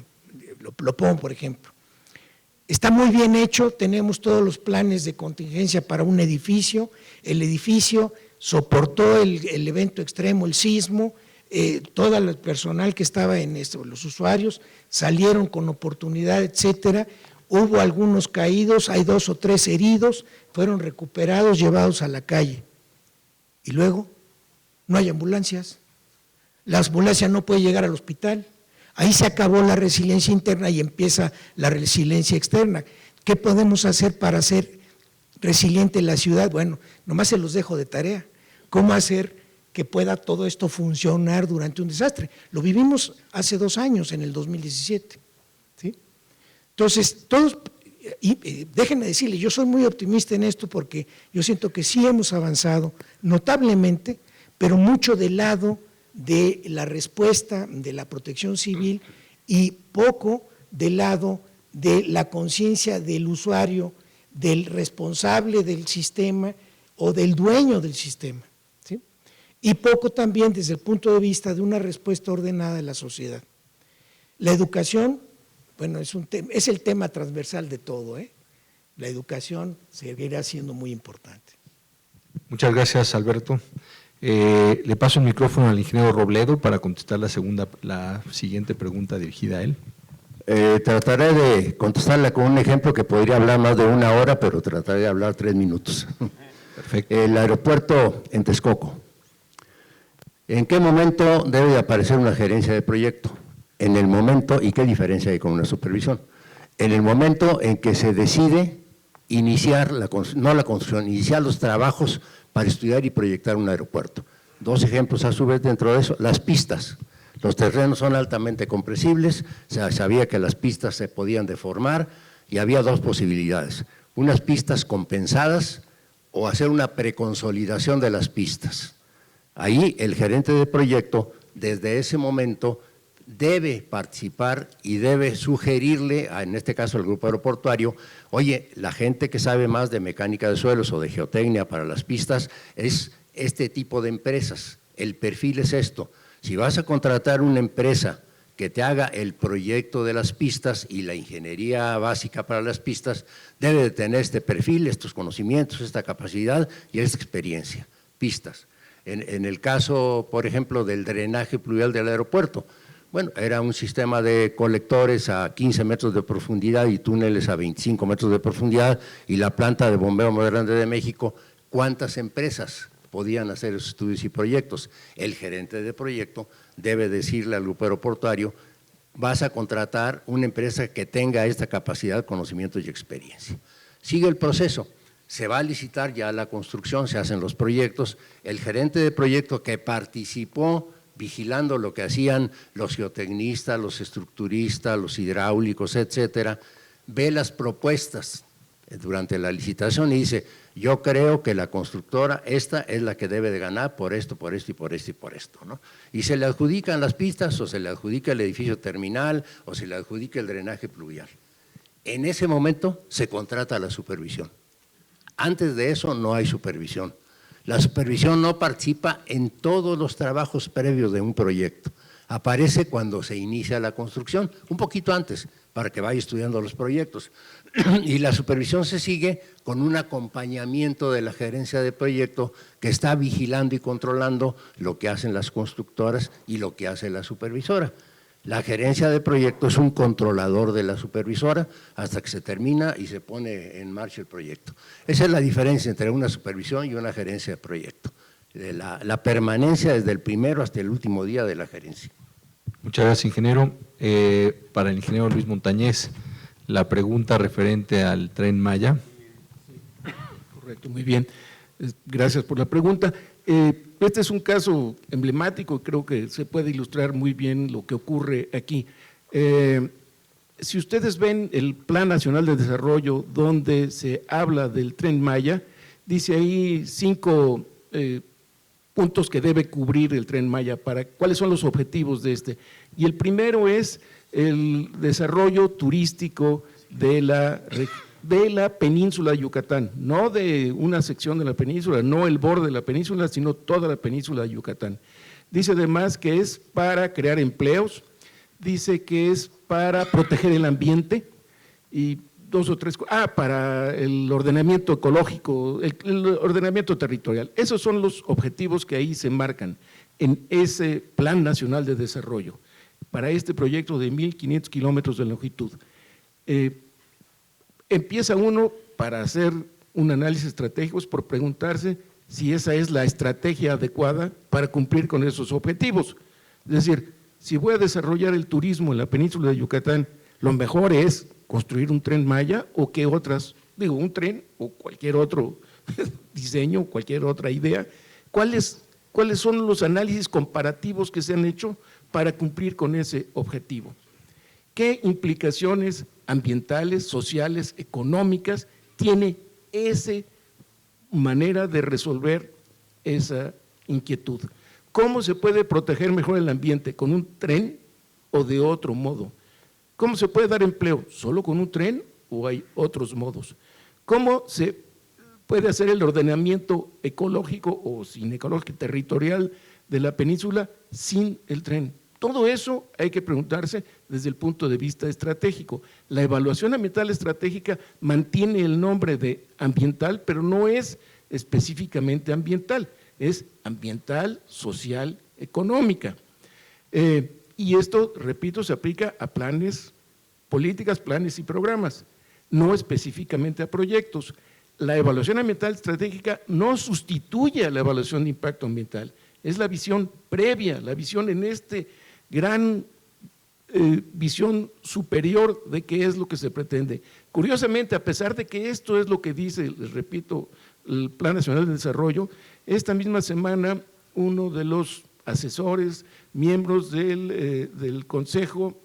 Lo pongo, por ejemplo. Está muy bien hecho, tenemos todos los planes de contingencia para un edificio, el edificio soportó el evento extremo, el sismo, todo el personal que estaba en esto, los usuarios salieron con oportunidad, etcétera. Hubo algunos caídos, hay 2 o 3 heridos, fueron recuperados, llevados a la calle. Y luego, no hay ambulancias. La ambulancia no puede llegar al hospital. Ahí se acabó la resiliencia interna y empieza la resiliencia externa. ¿Qué podemos hacer para hacer resiliente la ciudad? Bueno, nomás se los dejo de tarea. ¿Cómo hacer que pueda todo esto funcionar durante un desastre? Lo vivimos hace 2 años, en el 2017. ¿Sí? Entonces, todos, y déjenme decirles, yo soy muy optimista en esto porque yo siento que sí hemos avanzado notablemente, pero mucho del lado de la respuesta de la protección civil y poco del lado de la conciencia del usuario, del responsable del sistema o del dueño del sistema, ¿sí? Y poco también desde el punto de vista de una respuesta ordenada de la sociedad. La educación, bueno, es el tema transversal de todo, ¿eh? La educación seguirá siendo muy importante. Muchas gracias, Alberto. Le paso el micrófono al ingeniero Robledo para contestar la siguiente pregunta dirigida a él. Trataré de contestarla con un ejemplo que podría hablar más de 1 hora, pero trataré de hablar 3 minutos. Perfecto. El aeropuerto en Texcoco. ¿En qué momento debe de aparecer una gerencia de proyecto? En el momento, ¿y qué diferencia hay con una supervisión? En el momento en que se decide iniciar, no la construcción, iniciar los trabajos para estudiar y proyectar un aeropuerto. 2 ejemplos a su vez dentro de eso, las pistas. Los terrenos son altamente compresibles, se sabía que las pistas se podían deformar y había 2 posibilidades, unas pistas compensadas o hacer una preconsolidación de las pistas. Ahí el gerente de proyecto desde ese momento debe participar y debe sugerirle, en este caso al grupo aeroportuario, oye, la gente que sabe más de mecánica de suelos o de geotecnia para las pistas es este tipo de empresas, el perfil es esto. Si vas a contratar una empresa que te haga el proyecto de las pistas y la ingeniería básica para las pistas, debe de tener este perfil, estos conocimientos, esta capacidad y esta experiencia, pistas. En el caso, por ejemplo, del drenaje pluvial del aeropuerto, bueno, era un sistema de colectores a 15 metros de profundidad y túneles a 25 metros de profundidad y la planta de bombeo más grande de México, ¿cuántas empresas podían hacer esos estudios y proyectos? El gerente de proyecto debe decirle al grupo aeroportuario, vas a contratar una empresa que tenga esta capacidad, conocimiento y experiencia. Sigue el proceso. Se va a licitar ya la construcción, se hacen los proyectos, el gerente de proyecto que participó vigilando lo que hacían los geotecnistas, los estructuristas, los hidráulicos, etcétera, ve las propuestas durante la licitación y dice, yo creo que la constructora, esta es la que debe de ganar por esto, por esto y por esto y por esto, ¿no? Y se le adjudican las pistas o se le adjudica el edificio terminal o se le adjudica el drenaje pluvial. En ese momento se contrata la supervisión. Antes de eso no hay supervisión. La supervisión no participa en todos los trabajos previos de un proyecto. Aparece cuando se inicia la construcción, un poquito antes, para que vaya estudiando los proyectos. Y la supervisión se sigue con un acompañamiento de la gerencia de proyecto que está vigilando y controlando lo que hacen las constructoras y lo que hace la supervisora. La gerencia de proyecto es un controlador de la supervisora hasta que se termina y se pone en marcha el proyecto. Esa es la diferencia entre una supervisión y una gerencia de proyecto. La permanencia desde el primero hasta el último día de la gerencia. Muchas gracias, ingeniero. Para el ingeniero Luis Montañez, la pregunta referente al Tren Maya. Correcto, muy bien. Gracias por la pregunta. Este es un caso emblemático, creo que se puede ilustrar muy bien lo que ocurre aquí. Si ustedes ven el Plan Nacional de Desarrollo donde se habla del Tren Maya, dice ahí 5 puntos que debe cubrir el Tren Maya, cuáles son los objetivos de este. Y el primero es el desarrollo turístico de de la península de Yucatán, no de una sección de la península, no el borde de la península, sino toda la península de Yucatán. Dice además que es para crear empleos, dice que es para proteger el ambiente y dos o tres cosas. Para el ordenamiento ecológico, el ordenamiento territorial. Esos son los objetivos que ahí se marcan en ese Plan Nacional de Desarrollo para este proyecto de 1.500 kilómetros de longitud. Empieza uno para hacer un análisis estratégico por preguntarse si esa es la estrategia adecuada para cumplir con esos objetivos. Es decir, si voy a desarrollar el turismo en la península de Yucatán, lo mejor es construir un tren Maya o qué otras, un tren o cualquier otro diseño, cualquier otra idea. ¿Cuáles son los análisis comparativos que se han hecho para cumplir con ese objetivo? ¿Qué implicaciones ambientales, sociales, económicas tiene esa manera de resolver esa inquietud? ¿Cómo se puede proteger mejor el ambiente? ¿Con un tren o de otro modo? ¿Cómo se puede dar empleo? ¿Solo con un tren o hay otros modos? ¿Cómo se puede hacer el ordenamiento ecológico o sin ecológico territorial de la península sin el tren? Todo eso hay que preguntarse desde el punto de vista estratégico. La evaluación ambiental estratégica mantiene el nombre de ambiental, pero no es específicamente ambiental, es ambiental, social, económica. Y esto, repito, se aplica a planes, políticas, planes y programas, no específicamente a proyectos. La evaluación ambiental estratégica no sustituye a la evaluación de impacto ambiental, es la visión previa, la visión en este gran visión superior de qué es lo que se pretende. Curiosamente, a pesar de que esto es lo que dice, les repito, el Plan Nacional de Desarrollo, esta misma semana uno de los asesores, miembros del Consejo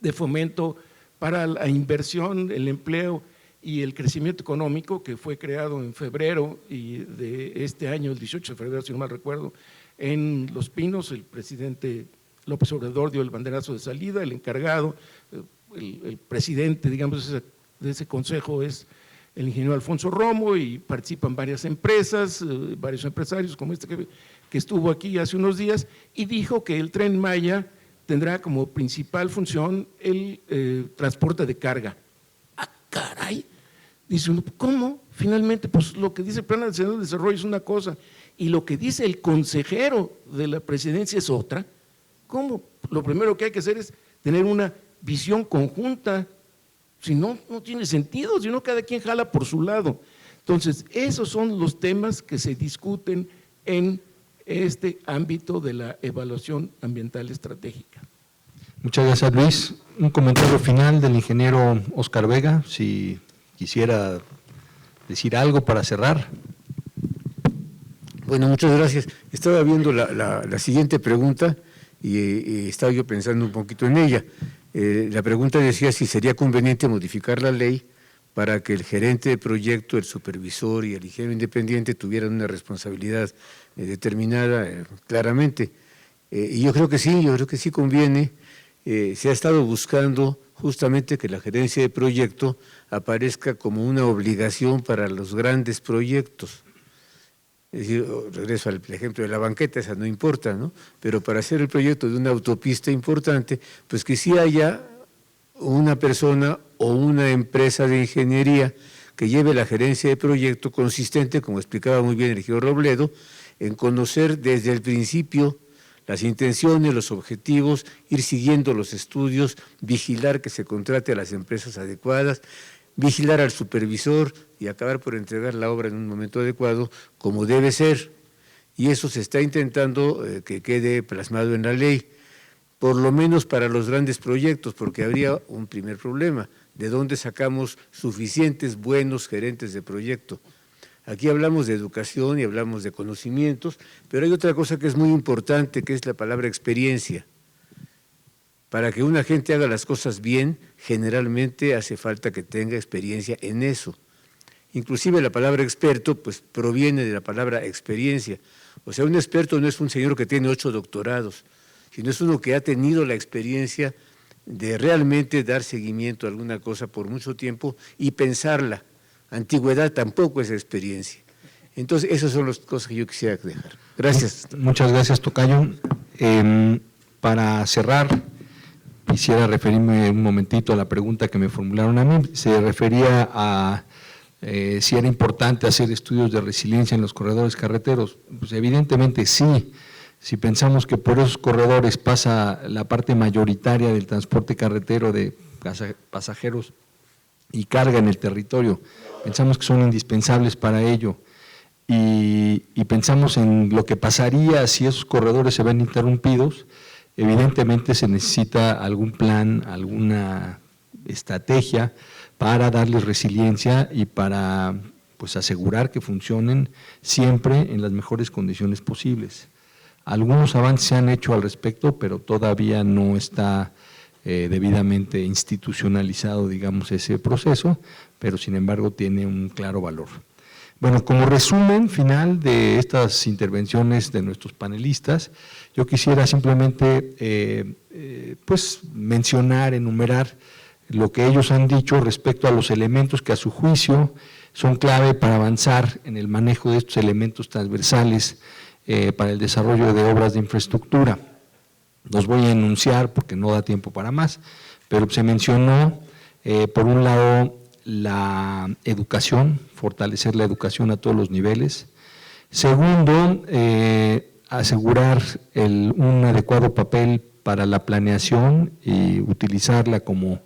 de Fomento para la Inversión, el Empleo y el Crecimiento Económico, que fue creado en febrero de este año, el 18 de febrero, si no mal recuerdo, en Los Pinos, el presidente López Obrador dio el banderazo de salida, el encargado, el presidente, digamos, de ese consejo es el ingeniero Alfonso Romo y participan varias empresas, varios empresarios como este que estuvo aquí hace unos días y dijo que el Tren Maya tendrá como principal función el transporte de carga. ¡Ah, caray! Dice uno, ¿cómo? Finalmente, pues lo que dice el Plan Nacional de Desarrollo es una cosa y lo que dice el consejero de la presidencia es otra. ¿Cómo? Lo primero que hay que hacer es tener una visión conjunta, si no, no tiene sentido, si no cada quien jala por su lado. Entonces, esos son los temas que se discuten en este ámbito de la evaluación ambiental estratégica. Muchas gracias, Luis. Un comentario final del ingeniero Óscar Vega, si quisiera decir algo para cerrar. Bueno, muchas gracias. Estaba viendo la siguiente pregunta y estaba yo pensando un poquito en ella. La pregunta decía si sería conveniente modificar la ley para que el gerente de proyecto, el supervisor y el ingeniero independiente tuvieran una responsabilidad determinada claramente. Y yo creo que sí conviene. Se ha estado buscando justamente que la gerencia de proyecto aparezca como una obligación para los grandes proyectos. Es decir, regreso al ejemplo de la banqueta, esa no importa, ¿no? Pero para hacer el proyecto de una autopista importante, pues que sí haya una persona o una empresa de ingeniería que lleve la gerencia de proyecto consistente, como explicaba muy bien el ingeniero Robledo, en conocer desde el principio las intenciones, los objetivos, ir siguiendo los estudios, vigilar que se contrate a las empresas adecuadas, vigilar al supervisor y acabar por entregar la obra en un momento adecuado, como debe ser. Y eso se está intentando que quede plasmado en la ley, por lo menos para los grandes proyectos, porque habría un primer problema: ¿de dónde sacamos suficientes buenos gerentes de proyecto? Aquí hablamos de educación y hablamos de conocimientos, pero hay otra cosa que es muy importante, que es la palabra experiencia. Para que una gente haga las cosas bien, generalmente hace falta que tenga experiencia en eso. Inclusive la palabra experto pues proviene de la palabra experiencia. O sea, un experto no es un señor que tiene 8 doctorados, sino es uno que ha tenido la experiencia de realmente dar seguimiento a alguna cosa por mucho tiempo y pensarla. Antigüedad tampoco es experiencia. Entonces, esas son las cosas que yo quisiera dejar. Gracias. Muchas gracias, tocayo. Para cerrar, quisiera referirme un momentito a la pregunta que me formularon a mí. Se refería a si era importante hacer estudios de resiliencia en los corredores carreteros. Pues evidentemente sí. Si pensamos que por esos corredores pasa la parte mayoritaria del transporte carretero de pasajeros y carga en el territorio, pensamos que son indispensables para ello y pensamos en lo que pasaría si esos corredores se ven interrumpidos, evidentemente se necesita algún plan, alguna estrategia para darles resiliencia y para pues, asegurar que funcionen siempre en las mejores condiciones posibles. Algunos avances se han hecho al respecto, pero todavía no está debidamente institucionalizado, digamos, ese proceso, pero sin embargo tiene un claro valor. Bueno, como resumen final de estas intervenciones de nuestros panelistas, yo quisiera simplemente pues mencionar, enumerar lo que ellos han dicho respecto a los elementos que a su juicio son clave para avanzar en el manejo de estos elementos transversales para el desarrollo de obras de infraestructura. Los voy a enunciar porque no da tiempo para más, pero se mencionó, por un lado, la educación, fortalecer la educación a todos los niveles. Segundo, asegurar un adecuado papel para la planeación y utilizarla como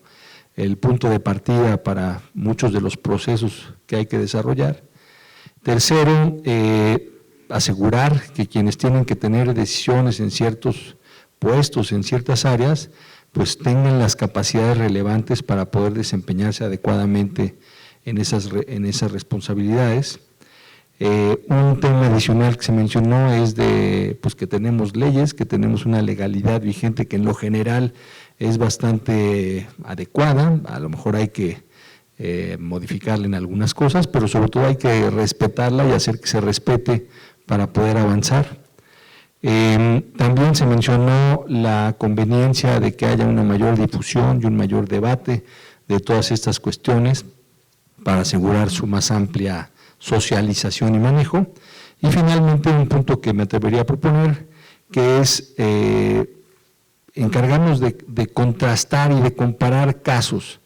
el punto de partida para muchos de los procesos que hay que desarrollar. Tercero, asegurar que quienes tienen que tener decisiones en ciertos puestos, en ciertas áreas, pues tengan las capacidades relevantes para poder desempeñarse adecuadamente en esas responsabilidades. Un tema adicional que se mencionó es pues que tenemos leyes, que tenemos una legalidad vigente que en lo general es bastante adecuada, a lo mejor hay que modificarla en algunas cosas, pero sobre todo hay que respetarla y hacer que se respete para poder avanzar. También se mencionó la conveniencia de que haya una mayor difusión y un mayor debate de todas estas cuestiones para asegurar su más amplia socialización y manejo. Y finalmente un punto que me atrevería a proponer, que es encargarnos de contrastar y de comparar casos.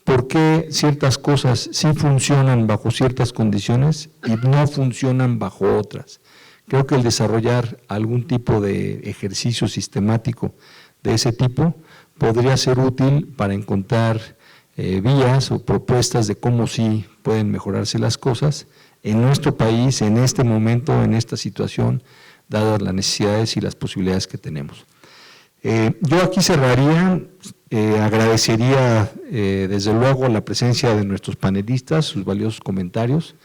¿Por qué ciertas cosas sí funcionan bajo ciertas condiciones y no funcionan bajo otras? Creo que el desarrollar algún tipo de ejercicio sistemático de ese tipo podría ser útil para encontrar vías o propuestas de cómo sí pueden mejorarse las cosas en nuestro país, en este momento, en esta situación, dadas las necesidades y las posibilidades que tenemos. Yo aquí cerraría, agradecería desde luego la presencia de nuestros panelistas, sus valiosos comentarios.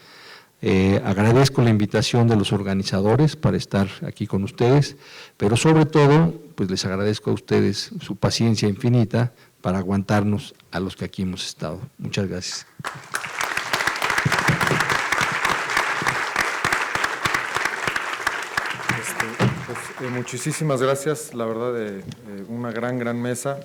Agradezco la invitación de los organizadores para estar aquí con ustedes, pero sobre todo, pues les agradezco a ustedes su paciencia infinita para aguantarnos a los que aquí hemos estado. Muchas gracias. Muchísimas gracias, la verdad, una gran mesa.